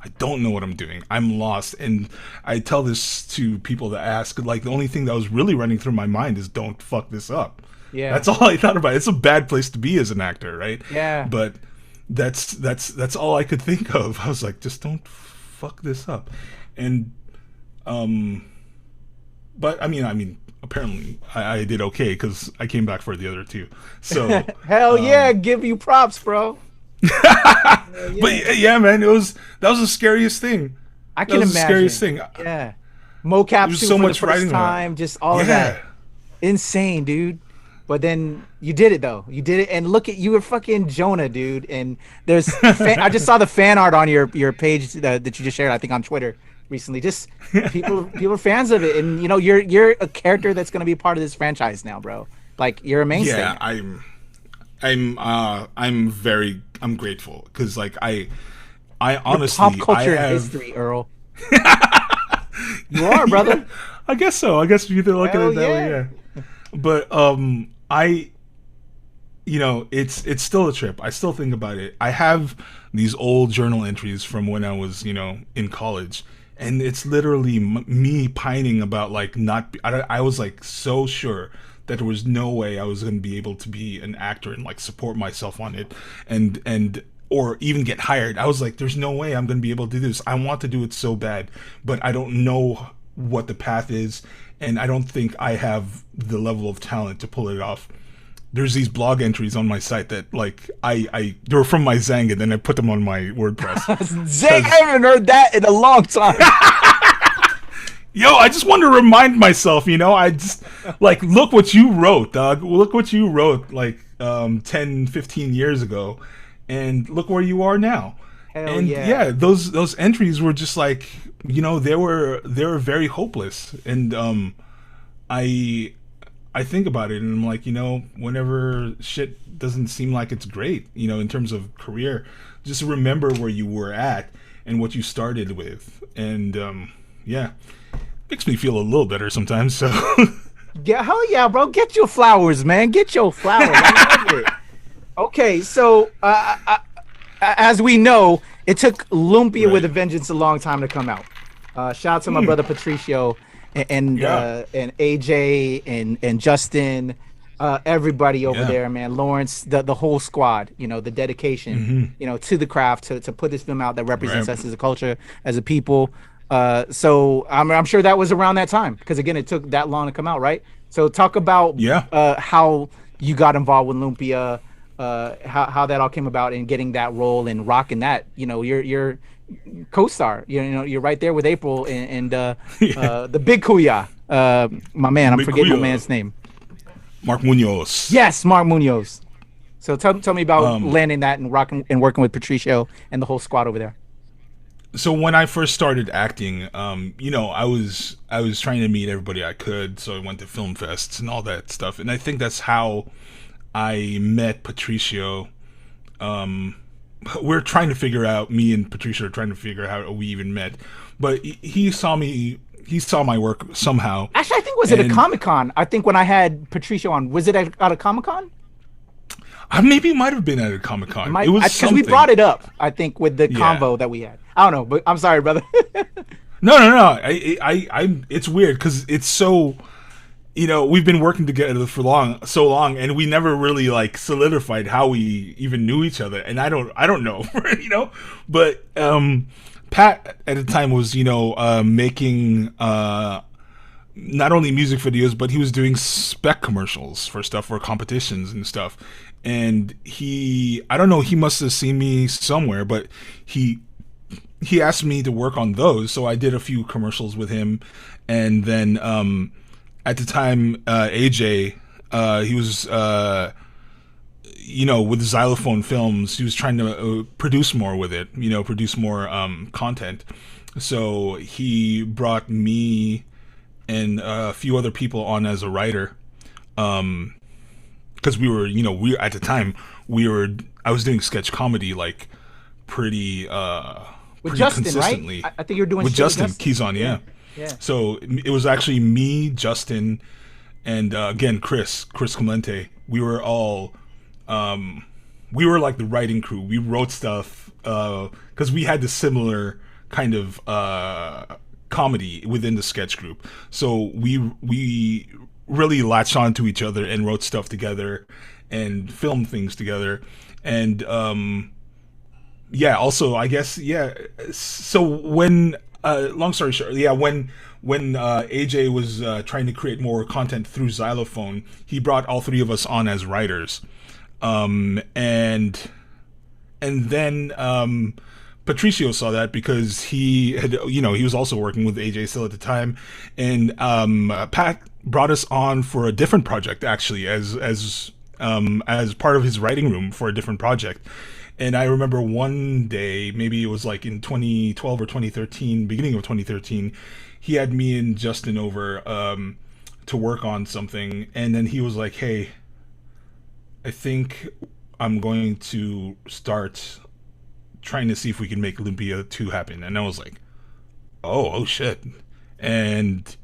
I don't know what I'm doing. I'm lost. And I tell this to people that ask, like, the only thing that was really running through my mind is don't fuck this up. Yeah. That's all I thought about. It's a bad place to be as an actor, right? Yeah. But that's all I could think of. I was like, just don't fuck this up. And but I mean apparently I did okay because I came back for the other two. So hell yeah, give you props, bro. But yeah, man, that was the scariest thing. I can imagine. The scariest thing. Yeah, mocap too so for much the first time, just all of that. Insane, dude. But then you did it though. You did it, and look at you were fucking Jonah, dude. And there's I just saw the fan art on your page that you just shared, I think on Twitter recently. Just people are fans of it, and you know you're a character that's gonna be part of this franchise now, bro. Like you're a mainstay. Yeah, I'm grateful because like I honestly pop culture history, Earl. You are, brother. Yeah, I guess so. I guess you could look at it that way, yeah. But it's still a trip. I still think about it. I have these old journal entries from when I was, in college, and it's literally me pining about like I was like so sure that there was no way I was going to be able to be an actor and like support myself on it and or even get hired. I was like, there's no way I'm going to be able to do this. I want to do it so bad, but I don't know what the path is, and I don't think I have the level of talent to pull it off. There's these blog entries on my site that like they were from my Zang, and then I put them on my WordPress. Zang, I haven't heard that in a long time. Yo, I just want to remind myself, I just like look what you wrote, dog. Look what you wrote like 10, 15 years ago, and look where you are now. Hell and yeah, those entries were just like, they were very hopeless. And I think about it and I'm like, whenever shit doesn't seem like it's great, in terms of career, just remember where you were at and what you started with. And makes me feel a little better sometimes. So yeah, hell yeah, bro. Get your flowers, man. Get your flowers. I love it. Okay, so as we know, it took Lumpia with a Vengeance a long time to come out. Shout out to my brother Patricio and AJ and Justin, everybody over there, man. Lawrence, the whole squad. The dedication, to the craft to put this film out that represents us as a culture, as a people. So I'm sure that was around that time because again, it took that long to come out, right? So talk about how you got involved with Lumpia. How that all came about and getting that role and rocking that, your co-star, you're right there with April and the big Kuya, my man, I'm forgetting my man's name. Mark Munoz. Yes, Mark Munoz. So tell me about landing that and rocking and working with Patricio and the whole squad over there. So when I first started acting, I was trying to meet everybody I could. So I went to film fests and all that stuff. And I think that's how I met Patricio. We're trying to figure out, me and Patricio are trying to figure out how we even met. But he saw my work somehow. Actually, I think was it a Comic-Con? I think when I had Patricio on, was it at a Comic-Con? Maybe it might have been at a Comic-Con. It was because we brought it up, I think, with the convo that we had. I don't know, but I'm sorry, brother. No. I'm. It's weird because it's so. We've been working together for so long, and we never really like solidified how we even knew each other. And I don't know, But Pat at the time was, making not only music videos, but he was doing spec commercials for stuff for competitions and stuff. And I don't know, he must have seen me somewhere, but he asked me to work on those. So I did a few commercials with him, and then at the time, AJ, he was, with Xylophone Films, he was trying to produce more with it, produce more content. So he brought me and a few other people on as a writer, because we were, at the time, I was doing sketch comedy like pretty with Justin, consistently. Right? I think you're doing with Justin Keyson, yeah. So it was actually me, Justin, and again Chris Clemente. We were all we were like the writing crew. We wrote stuff because we had the similar kind of comedy within the sketch group. So we really latched on to each other and wrote stuff together and filmed things together. And also I guess so when long story short, when AJ was trying to create more content through Xylophone, he brought all three of us on as writers. And then Patricio saw that because he had, he was also working with AJ still at the time, and Pat brought us on for a different project, actually, as part of his writing room for a different project. And I remember one day, maybe it was like in 2012 or 2013, beginning of 2013, he had me and Justin over to work on something, and then he was like, "Hey, I think I'm going to start trying to see if we can make Lumpia 2 happen." And I was like, oh shit. And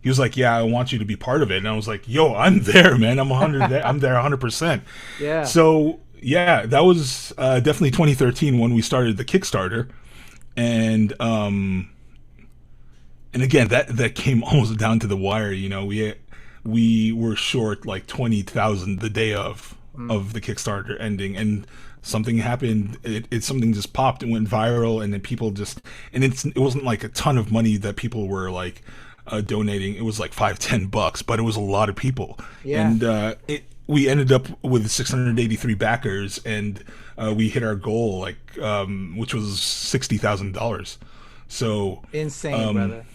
he was like, "Yeah, I want you to be part of it." And I was like, "Yo, I'm there, man. I'm there 100%. Yeah. So yeah, that was definitely 2013 when we started the Kickstarter. And again, that came almost down to the wire. We were short like 20,000 the day of the Kickstarter ending, and something happened. It's something just popped and went viral, and then people just, and it wasn't like a ton of money that people were like donating. It was like $5-10, but it was a lot of people. Yeah. And we ended up with 683 backers, and we hit our goal, like which was $60,000. So insane, brother.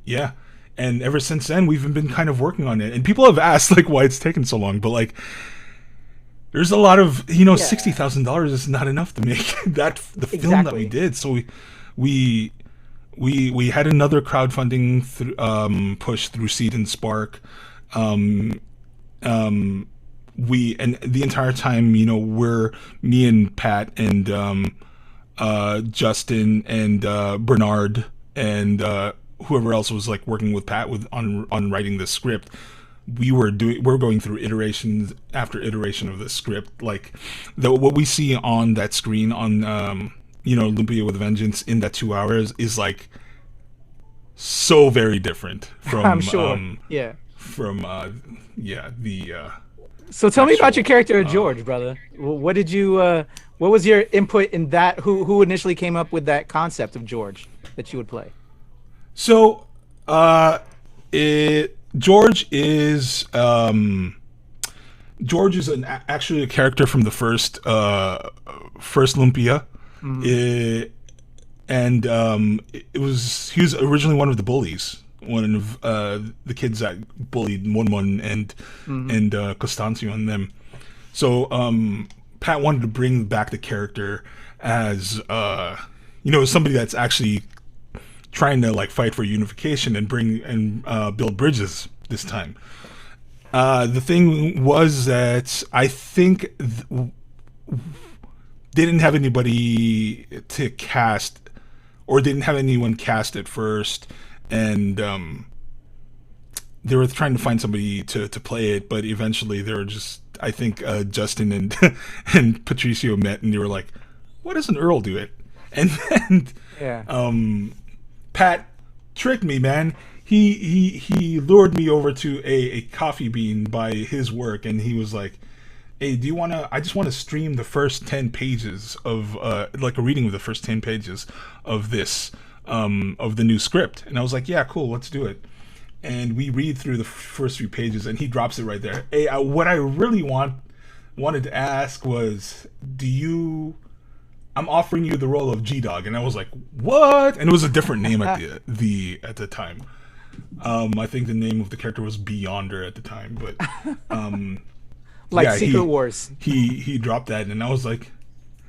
Yeah. And ever since then, we've been kind of working on it. And people have asked like why it's taken so long, but like there's a lot of, $60,000 is not enough to make the film that we did. So we had another crowdfunding push through Seed and Spark. And the entire time, we're me and Pat and Justin and Bernard and whoever else was like working with Pat on writing the script. We're going through iterations after iteration of the script. Like what we see on that screen on Lumpia with a Vengeance in that 2 hours is like so very different from I'm sure. So tell me about your character of George, brother. What did you what was your input in that? Who initially came up with that concept of George that you would play? So George is actually a character from the first Lumpia. Mm-hmm. He was originally one of the bullies, one of the kids that bullied Mon and Costancio and them. So Pat wanted to bring back the character as somebody that's actually trying to like fight for unification and build bridges this time. The thing was that I think they didn't have anybody to cast, or didn't have anyone cast at first, and they were trying to find somebody to play it, but eventually they were just, I think Justin and and Patricio met, and they were like, "Why doesn't Earl do it?" And then Pat tricked me, man. He lured me over to a coffee bean by his work, and he was like, "Hey, do you want to? I just want to stream the first 10 pages of like a reading of the first 10 pages of this of the new script." And I was like, "Yeah, cool, let's do it." And we read through the first few pages, and he drops it right there. Hey, what I really wanted to ask was, I'm offering you the role of G-Dog. And I was like, what? And it was a different name at the time. I think the name of the character was Beyonder at the time, but Secret Wars. He dropped that, and I was like,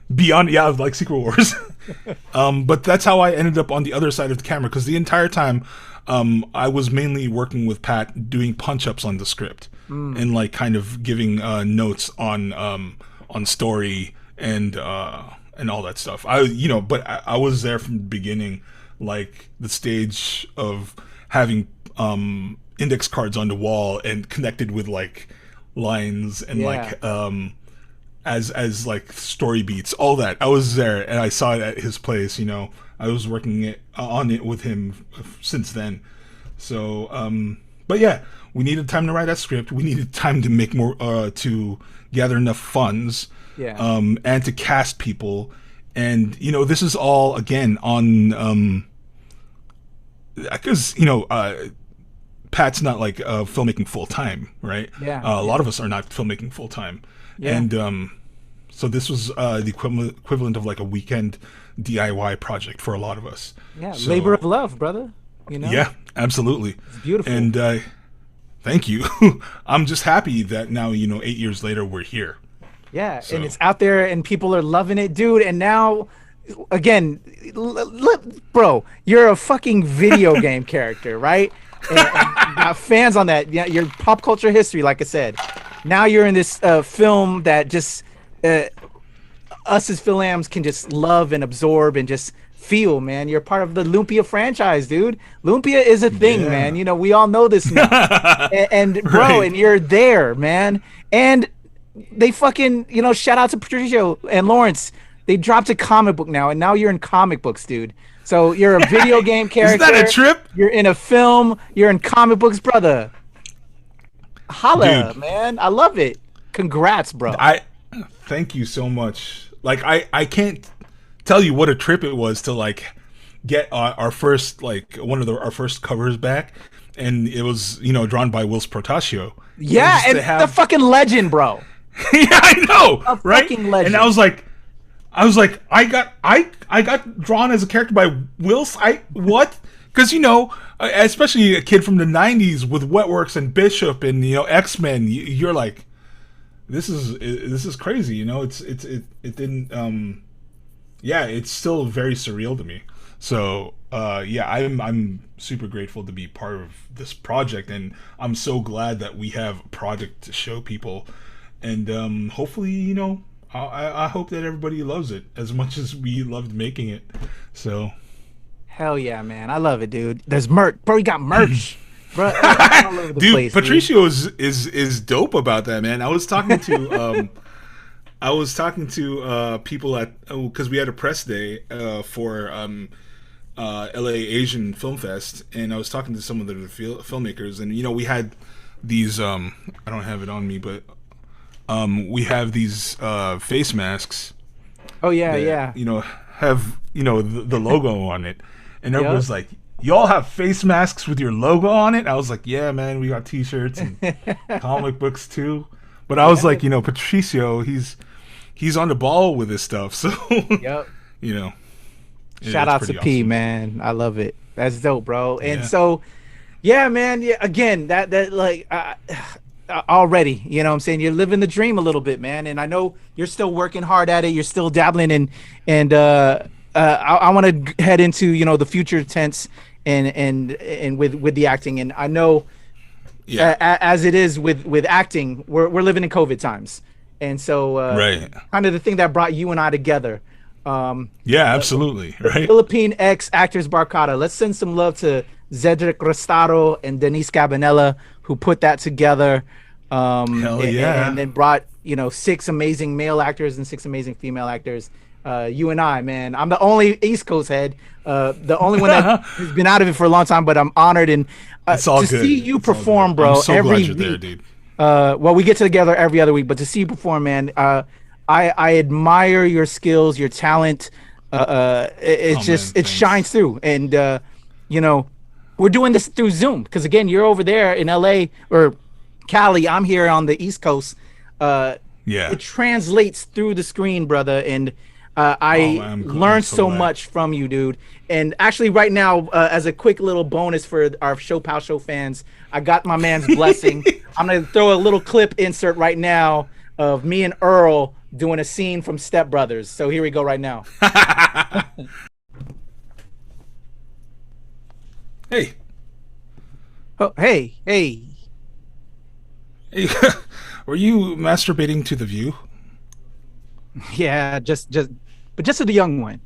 like Secret Wars. But that's how I ended up on the other side of the camera, because the entire time I was mainly working with Pat doing punch-ups on the script and like kind of giving notes on story and all that stuff. But I was there from the beginning, like the stage of having index cards on the wall and connected with like lines and like as like story beats, all that. I was there and I saw it at his place. You know, I was working on it with him since then. So, but yeah, we needed time to write that script. We needed time to make more, to gather enough funds, and to cast people. And, you know, this is all, again, on, because, you know, Pat's not like filmmaking full time, right? Yeah. A lot of us are not filmmaking full time. Yeah. And so this was the equivalent of like a weekend DIY project for a lot of us. Yeah, so, labor of love, brother. You know? Yeah, absolutely. It's beautiful. And thank you. I'm just happy that now, you know, 8 years later, we're here. Yeah, so. And it's out there and people are loving it, dude. And now, again, bro, you're a fucking video game character, right? And you got fans on that. Yeah, your pop culture history, like I said. Now you're in this film that just us as Philams can just love and absorb and just feel, man. You're part of the Lumpia franchise, dude. Lumpia is a thing, man. You know, we all know this now. and bro, right. And you're there, man. And they fucking, you know, shout out to Patricio and Lawrence. They dropped a comic book now, and now you're in comic books, dude. So you're a video game character. Is that a trip? You're in a film. You're in comic books, brother. Holla, dude. Man. I love it. Congrats, bro. Thank you so much. Like, I can't tell you what a trip it was to like get our first, like, one of our first covers back, and it was, you know, drawn by Wills Protasio. Yeah, and the fucking legend, bro. Yeah, I know, a right? Fucking legend. And I was like, I got drawn as a character by Wills. What? Because, you know, especially a kid from the '90s with Wetworks and Bishop and, you know, X-Men, you're like, this is crazy. You know, it didn't. Yeah, it's still very surreal to me. So, yeah, I'm super grateful to be part of this project, and I'm so glad that we have a project to show people. And hopefully, you know, I hope that everybody loves it as much as we loved making it. So, hell yeah, man, I love it, dude. There's merch, bro. You got merch, bro. All over the dude, place, Patricio is dope about that, man. I was talking to people at, because we had a press day for LA Asian Film Fest, and I was talking to some of the filmmakers, and, you know, we had these I don't have it on me, but we have these face masks. Oh yeah, that, yeah. You know, have, you know, the logo on it, and everyone's like, "Y'all have face masks with your logo on it?" I was like, "Yeah, man, we got T-shirts and comic books too." But I was like, you know, Patricio, he's on the ball with this stuff, so you know. Shout out to awesome. P, man. I love it. That's dope, bro. And so, yeah, man. Yeah, again, that like. Already, you know what I'm saying, you're living the dream a little bit, man, and I know you're still working hard at it. You're still dabbling in, and I want to head into, you know, the future tense and with the acting. And I know, as it is with acting, we're living in COVID times, and so right, kind of the thing that brought you and I together. Absolutely, right. Philippine X Actors Barcada. Let's send some love to Zedric Restaro and Denise Cabanella, who put that together. Hell yeah. And then brought, you know, 6 amazing male actors and 6 amazing female actors. You and I, man, I'm the only East Coast head, the only one that has been out of it for a long time, but I'm honored. And it's all to good. See you perform, bro, I'm so every glad you're week. there, dude. Well, we get together every other week, but to see you perform, man, I admire your skills, your talent. It shines through. And, you know, we're doing this through Zoom because, again, you're over there in LA or Cali. I'm here on the East Coast. It translates through the screen, brother. And I learned so much from you, dude. And actually, right now, as a quick little bonus for our ShoPowSho fans, I got my man's blessing. I'm going to throw a little clip insert right now of me and Earl doing a scene from Step Brothers. So here we go right now. Hey. Oh, hey. Hey. Were you masturbating to the view? Yeah, just to the young one.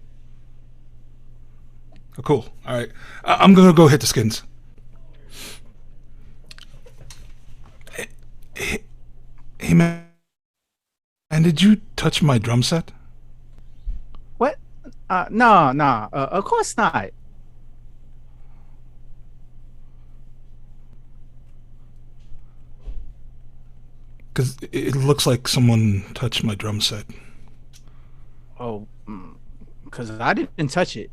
Oh, cool. All right. I'm going to go hit the skins. Hey, man. And did you touch my drum set? What? No. Of course not. Because it looks like someone touched my drum set. Oh, because I didn't touch it.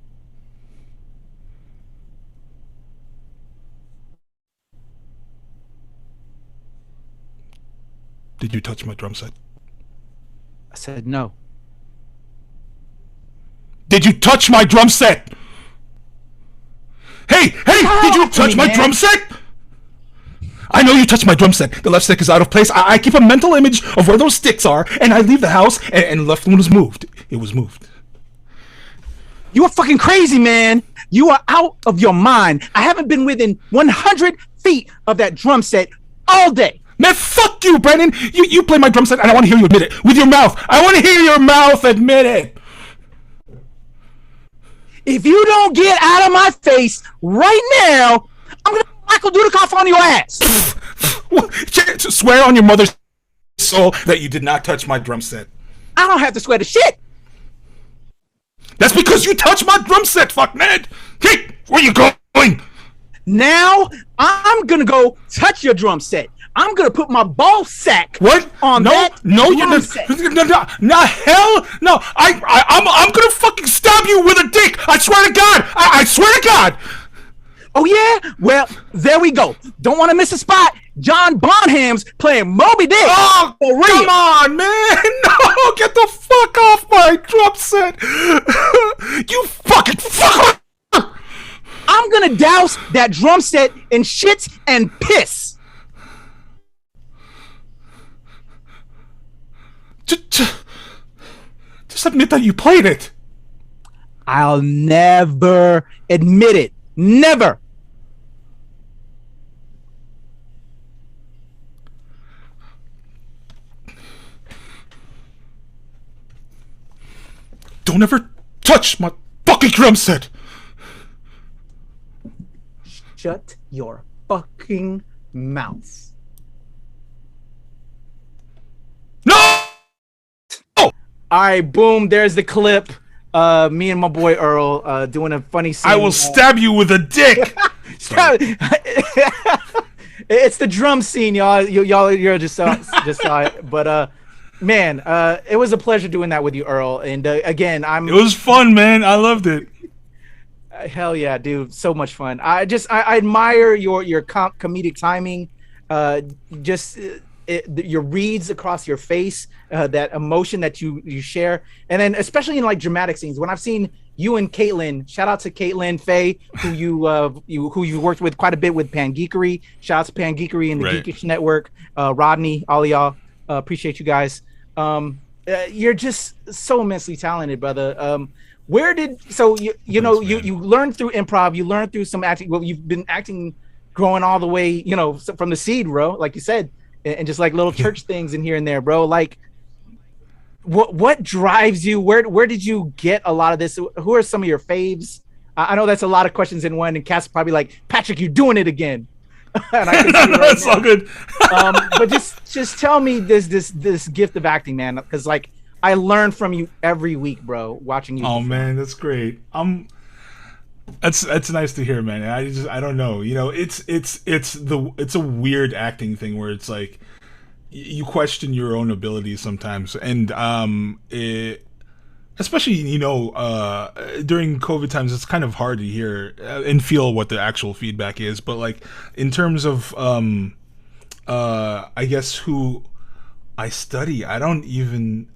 Did you touch my drum set? I said no. Did you touch my drum set? Hey, did you touch my drum set? I know you touched my drum set. The left stick is out of place. I keep a mental image of where those sticks are, and I leave the house, and the left one was moved. It was moved. You are fucking crazy, man. You are out of your mind. I haven't been within 100 feet of that drum set all day. Man, fuck you, Brennan. You play my drum set, and I want to hear you admit it. With your mouth. I want to hear your mouth admit it. If you don't get out of my face right now, I'm going to Michael Dudikoff on your ass. Swear on your mother's soul that you did not touch my drum set. I don't have to swear to shit. That's because you touched my drum set, fuck Ned. Hey, where you going? Now I'm gonna go touch your drum set. I'm gonna put my ball sack on that drum set. No, hell no. I'm gonna fucking stab you with a dick. I swear to God. I swear to God. Oh yeah? Well, there we go. Don't want to miss a spot. John Bonham's playing Moby Dick. Oh, for real. Come on, man. No, get the fuck off my drum set. You fucking fucker. I'm gonna douse that drum set in shit and piss. Just admit that you played it. I'll never admit it. Never. Don't ever touch my fucking drum set. Shut your fucking mouth. No! All right, boom. There's the clip. Me and my boy Earl doing a funny scene. I will stab you with a dick. It's the drum scene, y'all. You're just saw it. But man, it was a pleasure doing that with you, Earl. And again, It was fun, man. I loved it. Hell yeah, dude! So much fun. I admire your comedic timing, your reads across your face, that emotion that you share, and then especially in like dramatic scenes. When I've seen you and Caitlin, shout out to Caitlin Faye, who you worked with quite a bit with Pangeekery. Shout out to Pangeekery and the Geekish Network. Rodney, all of y'all, appreciate you guys. You're just so immensely talented, brother. You learned through improv, you learned through some acting. Well, you've been acting growing all the way, from the seed, bro, like you said, and just like little church things in here and there, bro. Like what drives you? Where did you get a lot of this? Who are some of your faves? I know that's a lot of questions in one, and Cass probably like, Patrick, you're doing it again. And I can see it that's all good. But just tell me this gift of acting, man, because like I learn from you every week, bro, watching you. Oh man, that's great. That's nice to hear, man. I don't know. It's a weird acting thing where it's like you question your own abilities sometimes, and especially during COVID times, it's kind of hard to hear and feel what the actual feedback is. But like in terms of I guess who I study, I don't even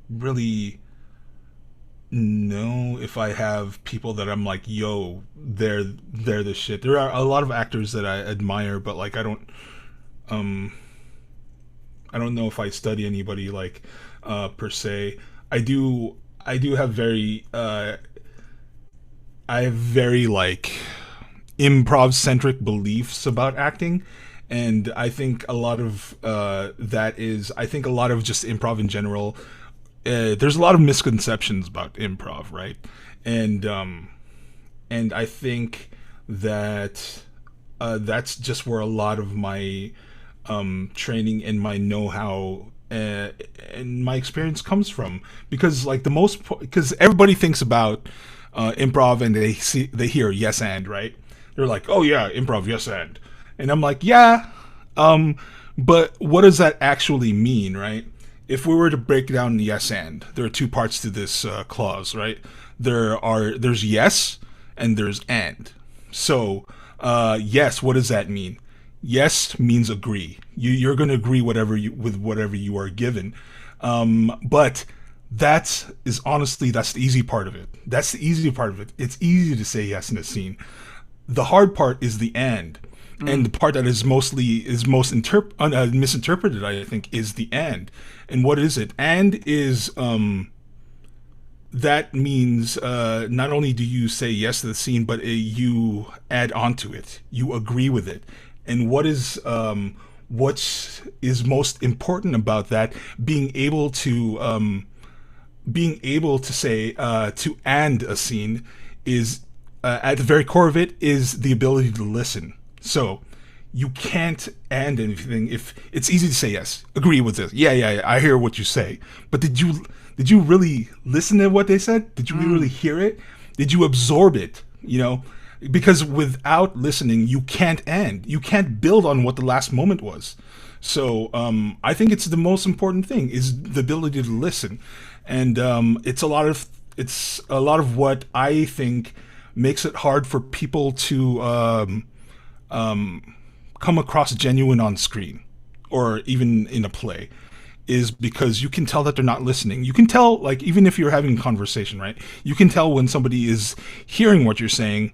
really know if I have people that I'm like, yo, they're the shit. There are a lot of actors that I admire, but like I don't know if I study anybody like per se. I do have very I have very like improv centric beliefs about acting, and I think a lot of I think a lot of just improv in general. There's a lot of misconceptions about improv, right? And I think that that's just where a lot of my training and my know-how and my experience comes from, because like because everybody thinks about improv and they hear yes and, right? They're like, oh yeah, improv, yes and I'm like, yeah, but what does that actually mean, right? If we were to break down yes and, there are two parts to this clause, right? There's yes and there's and. So yes, what does that mean? Yes means agree. You're going to agree with whatever you are given. But that's the easy part of it. That's the easy part of it. It's easy to say yes in a scene. The hard part is the and. And the part that is most misinterpreted, I think, is the and. And what is it? And is that means not only do you say yes to the scene, but you add on to it. You agree with it. And what is most important about that? Being able to say to and a scene is at the very core of it is the ability to listen. So you can't and anything if it's easy to say yes, agree with this. Yeah, I hear what you say. But did you really listen to what they said? Did you really hear it? Did you absorb it? You know, because without listening, you can't end. You can't build on what the last moment was. So I think it's the most important thing is the ability to listen, and it's a lot of what I think makes it hard for people to come across genuine on screen or even in a play, is because you can tell that they're not listening. You can tell, like, even if you're having a conversation, right? You can tell when somebody is hearing what you're saying,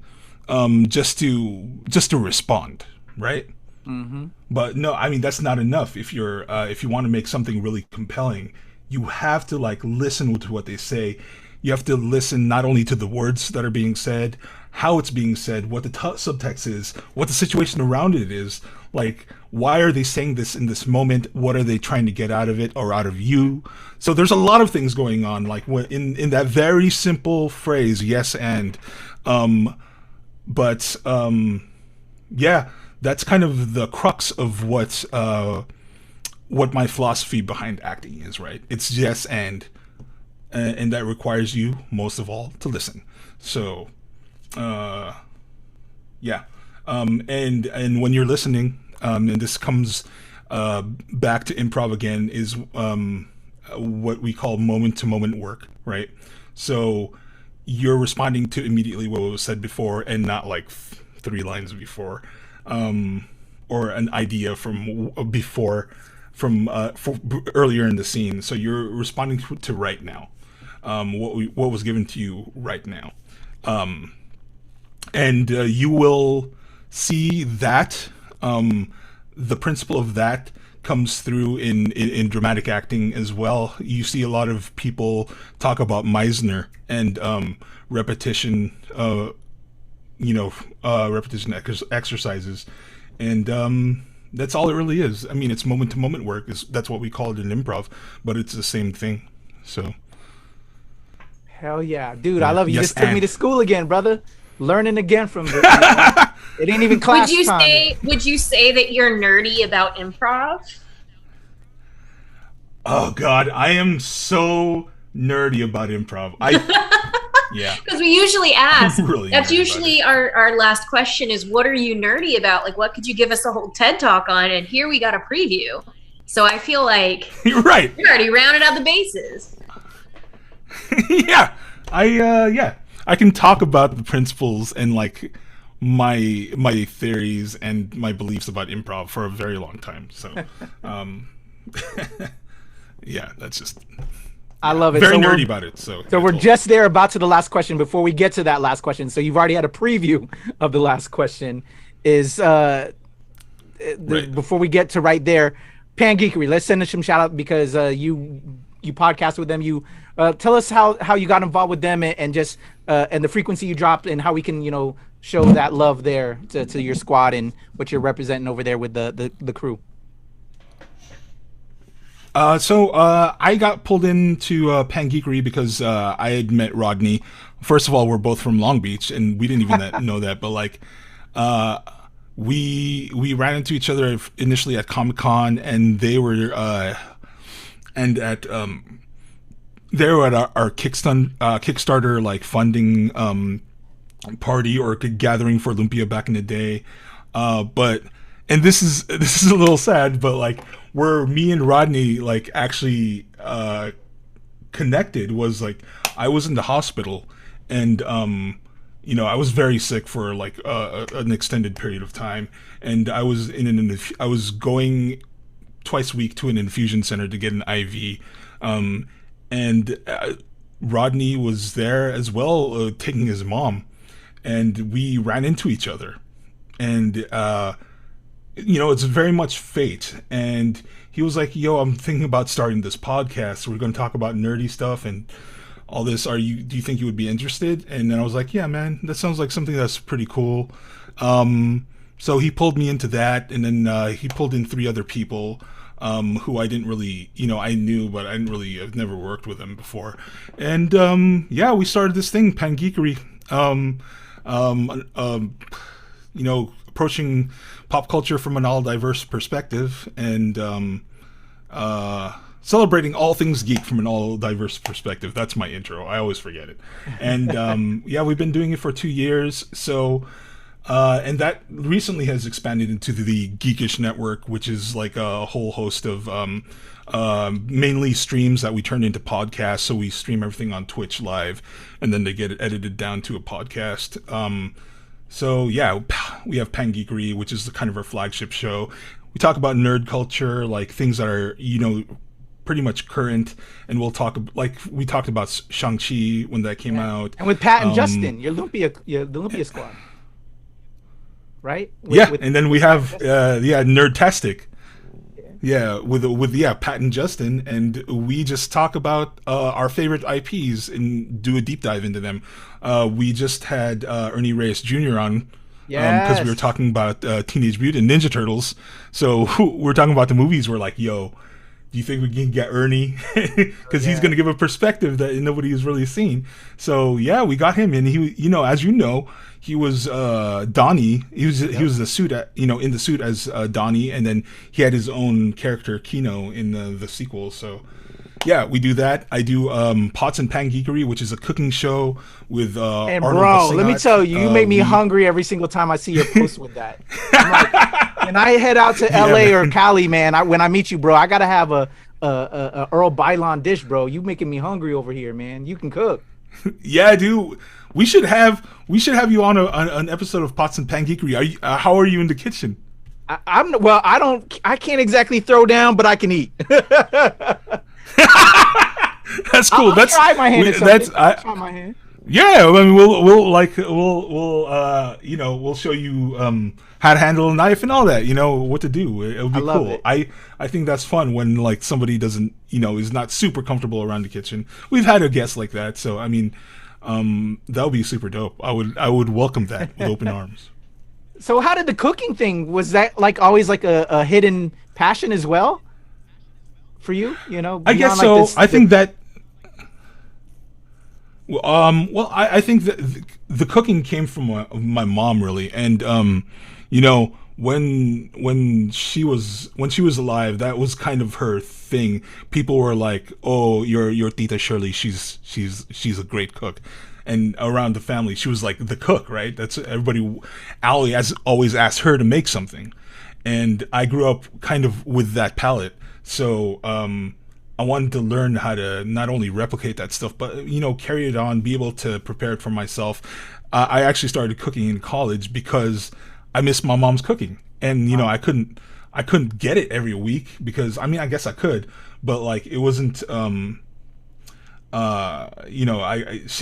just to respond, right? Mm-hmm. But no, I mean, that's not enough. If you want to make something really compelling, you have to like listen to what they say. You have to listen not only to the words that are being said, how it's being said, what the subtext is, what the situation around it is. Like, why are they saying this in this moment? What are they trying to get out of it or out of you? So there's a lot of things going on, like in that very simple phrase, yes and. Yeah, that's kind of the crux of what my philosophy behind acting is, right? It's yes and that requires you most of all to listen. So yeah. And when you're listening, and this comes back to improv again, is what we call moment-to-moment work, right? So you're responding to immediately what was said before and not like 3 lines before, or an idea from before, from earlier in the scene. So you're responding to right now, what was given to you right now. And you will see that the principle of that comes through in dramatic acting as well. You see a lot of people talk about Meisner and repetition, repetition exercises, and that's all it really is. I mean, it's moment to moment work. That's what we call it in improv, but it's the same thing. So, hell yeah, dude! Yeah. I love you. Yes, just took me to school again, brother. Learning again from this. It ain't even class time. Would you say that you're nerdy about improv? Oh God, I am so nerdy about improv. Yeah. Because we usually ask. Really, that's usually our last question is, what are you nerdy about? Like, what could you give us a whole TED talk on? And here we got a preview. So I feel like you're right. You already rounded out the bases. Yeah. I can talk about the principles and like my theories and my beliefs about improv for a very long time. So, yeah, that's just. I love it. Very nerdy about it. So we're just there about to the last question before we get to that last question. So you've already had a preview of the last question. Is right. Before we get to right there, Pan Geekery. Let's send us some shout out because you podcast with them. You tell us how you got involved with them and just and the frequency you dropped and how we can show that love there to your squad and what you're representing over there with the crew. So I got pulled into Pan Geekery because I had met Rodney. First of all, we're both from Long Beach, and we didn't even know that. But like, we ran into each other initially at Comic-Con, and they were and at they were at our Kickstarter like funding party or gathering for Lumpia back in the day. But and this is a little sad, but like where me and Rodney like actually connected was like I was in the hospital and I was very sick for like an extended period of time, and I was I was going twice a week to an infusion center to get an IV, and Rodney was there as well, taking his mom, and we ran into each other, and it's very much fate. And he was like, "Yo, I'm thinking about starting this podcast. We're going to talk about nerdy stuff and all this. Do you think you would be interested?" And then I was like, "Yeah, man, that sounds like something that's pretty cool." So he pulled me into that, and then he pulled in 3 other people who I didn't really, I knew, but I've never worked with them before. And we started this thing, Pangeekery. Approaching pop culture from an all diverse perspective, and celebrating all things geek from an all diverse perspective. That's my intro. I always forget it. And we've been doing it for 2 years. So, and that recently has expanded into the Geekish Network, which is like a whole host of mainly streams that we turn into podcasts. So we stream everything on Twitch live, and then they get it edited down to a podcast. So yeah, we have Pangeekery, which is the kind of our flagship show. We talk about nerd culture, like things that are, pretty much current, and we talked about Shang-Chi when that came out. And with Pat and Justin, the Lumpia squad. Right? And then we have Nerdtastic. With Pat and Justin, and we just talk about our favorite IPs and do a deep dive into them. We just had Ernie Reyes Jr. on because we were talking about Teenage Mutant Ninja Turtles. So we're talking about the movies. We're like, yo, do you think we can get Ernie? Because he's going to give a perspective that nobody has really seen. So yeah, we got him, and he, as you know, he was Donnie. He was the suit in the suit as Donnie, and then he had his own character Kino in the sequel. So yeah, we do that. I do Pots and Pangeekery, which is a cooking show with and Arnold bro, Hassinat. Let me tell you, you make me hungry every single time I see your post with that. I'm like, when I head out to LA or Cali, man, when I meet you, bro, I gotta have a Earl Baylon dish, bro. You making me hungry over here, man. You can cook. Yeah, dude. We should have you on an episode of Pots and Pangeekery. How are you in the kitchen? I can't exactly throw down, but I can eat. That's cool. I'll try my hand. Try my hand. Yeah, I mean, we'll show you how to handle a knife and all that. What to do. It'll be cool. I think that's fun when like somebody doesn't is not super comfortable around the kitchen. We've had a guest like that, so I mean, that would be super dope. I would welcome that with open arms. So how did the cooking thing, was that like always like a hidden passion as well for you? I guess so. I think that. I think that the cooking came from my mom really, and when she was alive, that was kind of her thing. People were like, "Oh, your Tita Shirley, she's a great cook." And around the family, she was like the cook, right? That's everybody. Allie has always asked her to make something, and I grew up kind of with that palate. So I wanted to learn how to not only replicate that stuff, but carry it on, be able to prepare it for myself. I actually started cooking in college because I missed my mom's cooking, and I couldn't get it every week because I guess I could, but like it wasn't. She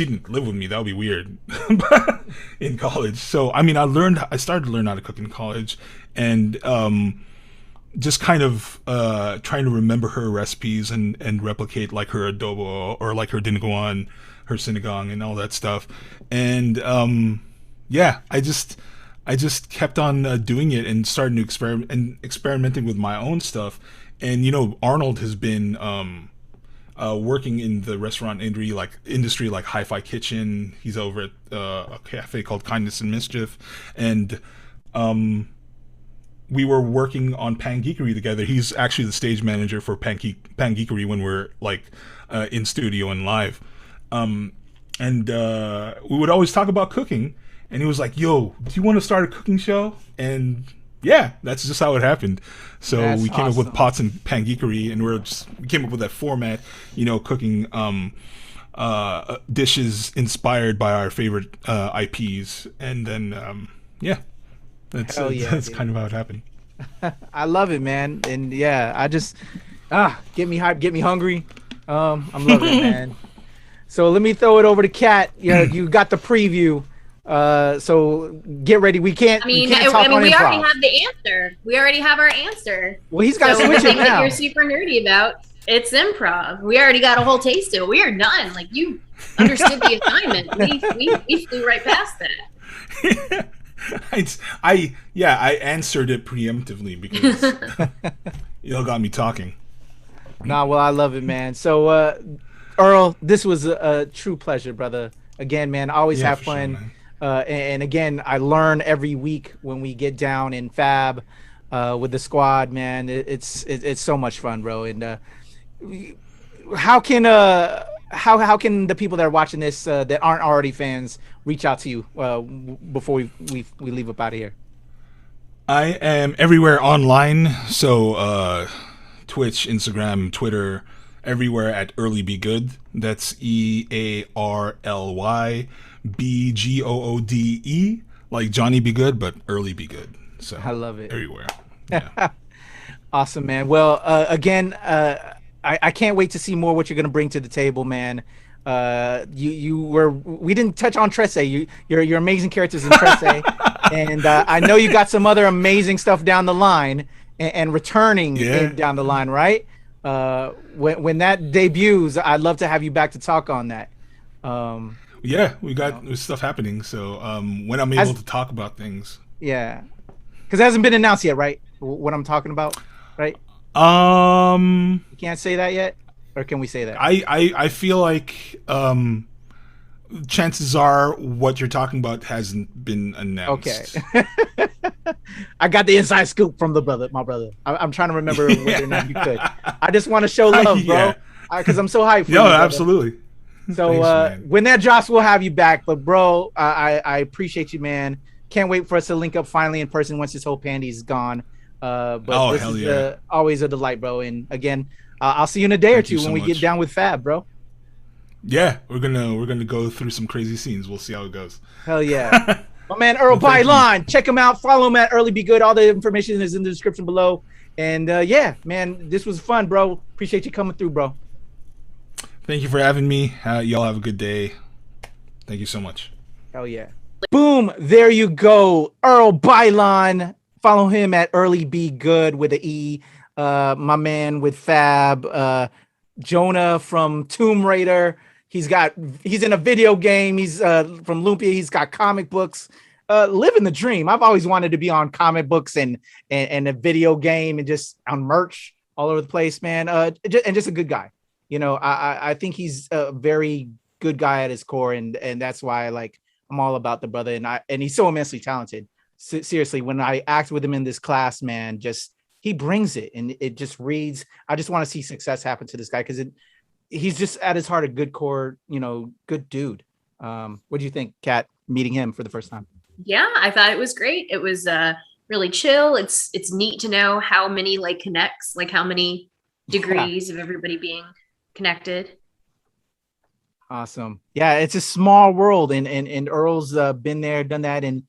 didn't live with me. That would be weird in college. So, I started to learn how to cook in college, and just kind of trying to remember her recipes and replicate like her adobo or like her dinuguan, her sinigang and all that stuff. And I just kept on doing it and starting to experimenting with my own stuff. And Arnold has been working in the restaurant industry like Hi-Fi Kitchen. He's over at a cafe called Kindness and Mischief, and we were working on Pangeekery together. He's actually the stage manager for Pangeekery when we're like in studio and live. And we would always talk about cooking. And he was like, "Yo, do you want to start a cooking show?" And yeah, that's just how it happened. So That's we came up with awesome. Pots and Pangeekery, and we came up with that format, cooking dishes inspired by our favorite IPs. And then that's Hell yeah, that's dude. kind of how it happened. I love it, man. And yeah, I just get me hyped, get me hungry. I'm loving it, man. So let me throw it over to Kat. You got the preview. So get ready. We can't we talk on already improv. have the answer. We already have our answer. Well, he's got to So the switch it thing that now. you're super nerdy about, it's improv. We already got a whole taste of it. We are done. Like, you understood the assignment. We flew right past that. I answered it preemptively because y'all got me talking. Nah, well, I love it, man. So, Earl, this was a true pleasure, brother. Again, man, always have for fun. sure, man. And again, I learn every week when we get down in Fab with the squad, man. It's so much fun, bro. And how can the people that are watching this that aren't already fans reach out to you before we leave up out of here? I am everywhere online, so Twitch, Instagram, Twitter, everywhere at Early Be Good. That's EARLYBGOODE, like Johnny Be Good, but Early Be Good. So I love it. everywhere. Yeah. Awesome, man. Well, again, I can't wait to see more what you're gonna bring to the table, man. We didn't touch on Tresse. Your amazing characters in Tresse, and I know you got some other amazing stuff down the line and returning down the line, right? When that debuts, I'd love to have you back to talk on that. Yeah, we got stuff happening. So when I'm able to talk about things. Yeah, because it hasn't been announced yet, right? What I'm talking about, right? You can't say that yet, or can we say that? I feel like chances are what you're talking about hasn't been announced. Okay. I got the inside scoop from my brother. I'm trying to remember whether or not you could. I just want to show love, bro, because I'm so hyped for you. No, brother. Absolutely. So Thanks, when that drops, we'll have you back. But bro, I appreciate you, man. Can't wait for us to link up finally in person once this whole pandy is gone. But this is always a delight, bro. And again, I'll see you in a day or two when we get down with Fab, bro. Yeah, we're gonna go through some crazy scenes. We'll see how it goes. Hell yeah. My man Earl Baylon, check him out. Follow him at Early Be Good. All the information is in the description below. And yeah, man, this was fun, bro. Appreciate you coming through, bro. Thank you for having me. Y'all have a good day. Thank you so much. Hell yeah. Boom, there you go. Earl Baylon. Follow him at Early Be Good with an E. My man with Fab. Jonah from Tomb Raider. He's in a video game. He's from Lumpia. He's got comic books. Living the dream. I've always wanted to be on comic books and a video game and just on merch all over the place, man. And just a good guy. I think he's a very good guy at his core, and that's why I'm all about the brother, and he's so immensely talented. Seriously, when I act with him in this class, man, he brings it, and it just reads. I just want to see success happen to this guy because he's just at his heart a good core, good dude. What do you think, Kat, meeting him for the first time? Yeah, I thought it was great. It was really chill. It's neat to know how many connects, how many degrees of everybody being connected. Awesome. Yeah, it's a small world, and Earl's been there, done that, and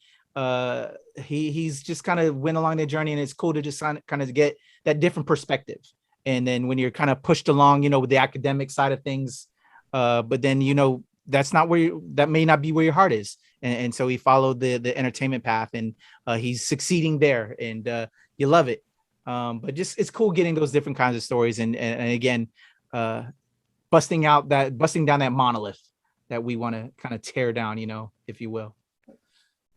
he's just kind of went along their journey, and it's cool to just kind of get that different perspective. And then when you're kind of pushed along, with the academic side of things, but then that's not that may not be where your heart is, and so he followed the entertainment path, and he's succeeding there, and you love it. But just it's cool getting those different kinds of stories, and again, busting down that monolith that we want to kind of tear down, if you will.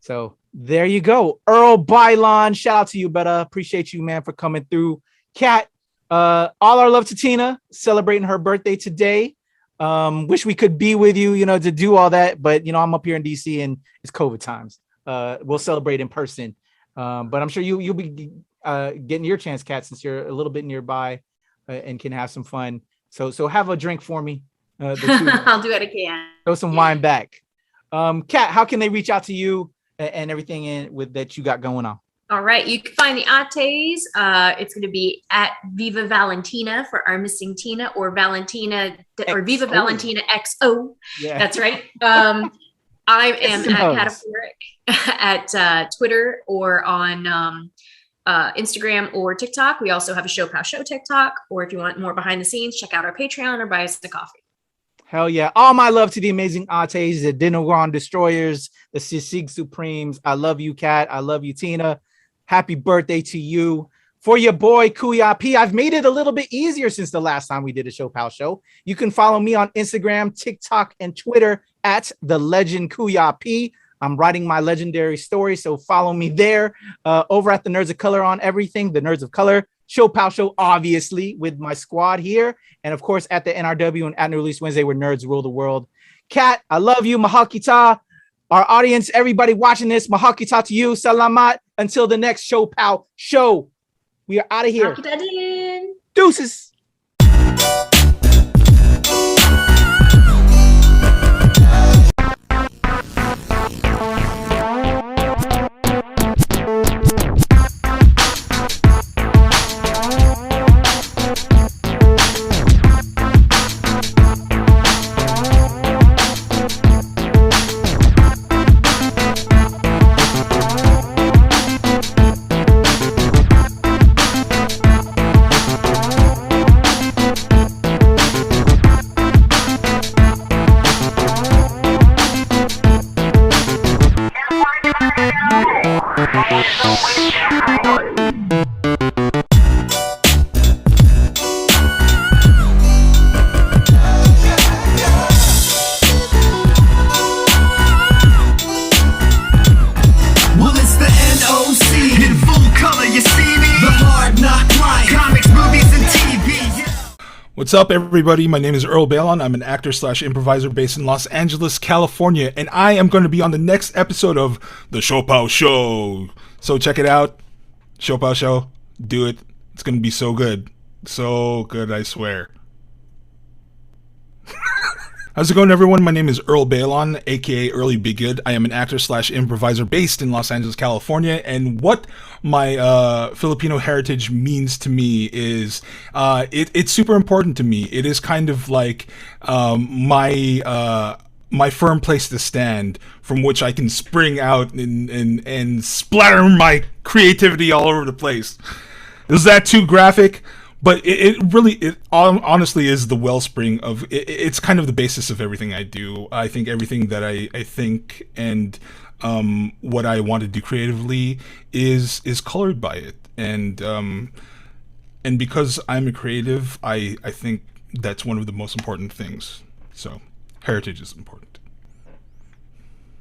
So there you go. Earl Baylon, shout out to you, brother. Appreciate you, man, for coming through. Kat, all our love to Tina, celebrating her birthday today. Wish we could be with you, to do all that, but I'm up here in DC and it's COVID times. We'll celebrate in person. But I'm sure you'll be getting your chance, Kat, since you're a little bit nearby and can have some fun. So have a drink for me. I'll do what I can. Throw some wine back. Kat, how can they reach out to you and everything that you got going on? All right, you can find the Ates. It's going to be at Viva Valentina for our missing Tina, or Valentina or Viva Valentina XO. Yeah, that's right. I am at Kataphorric at Twitter or on Instagram or TikTok. We also have a ShoPowSho TikTok, or if you want more behind the scenes, check out our Patreon or buy us a coffee. Hell yeah. All my love to the amazing Ates, the Dinoron Destroyers, the Sisig Supremes. I love you, Kat. I love you, Tina. Happy birthday to you. For your boy, Kuya P, I've made it a little bit easier since the last time we did a ShoPowSho. You can follow me on Instagram, TikTok, and Twitter at the legend Kuya P. I'm writing my legendary story, so follow me there. Over at the Nerds of Color on everything, the Nerds of Color. ShoPowSho, obviously, with my squad here. And of course, at the NRW and at New Release Wednesday, where nerds rule the world. Kat, I love you. Mahal kita. Our audience, everybody watching this, mahal kita to you. Salamat. Until the next ShoPowSho. We are out of here. Deuces. What's up, everybody? My name is Earl Baylon. I'm an actor / improviser based in Los Angeles, California, and I am going to be on the next episode of the ShoPowSho. So check it out. ShoPowSho. Do it. It's going to be so good. So good, I swear. How's it going, everyone? My name is Earl Baylon, aka Early Be Good. I am an actor / improviser based in Los Angeles, California, and what my Filipino heritage means to me is it's super important to me. It is kind of like my firm place to stand, from which I can spring out and splatter my creativity all over the place. Is that too graphic? But it really honestly is the wellspring of it's kind of the basis of everything I do. I think everything that I think and what I want to do creatively is colored by it. And because I'm a creative, I think that's one of the most important things. So heritage is important.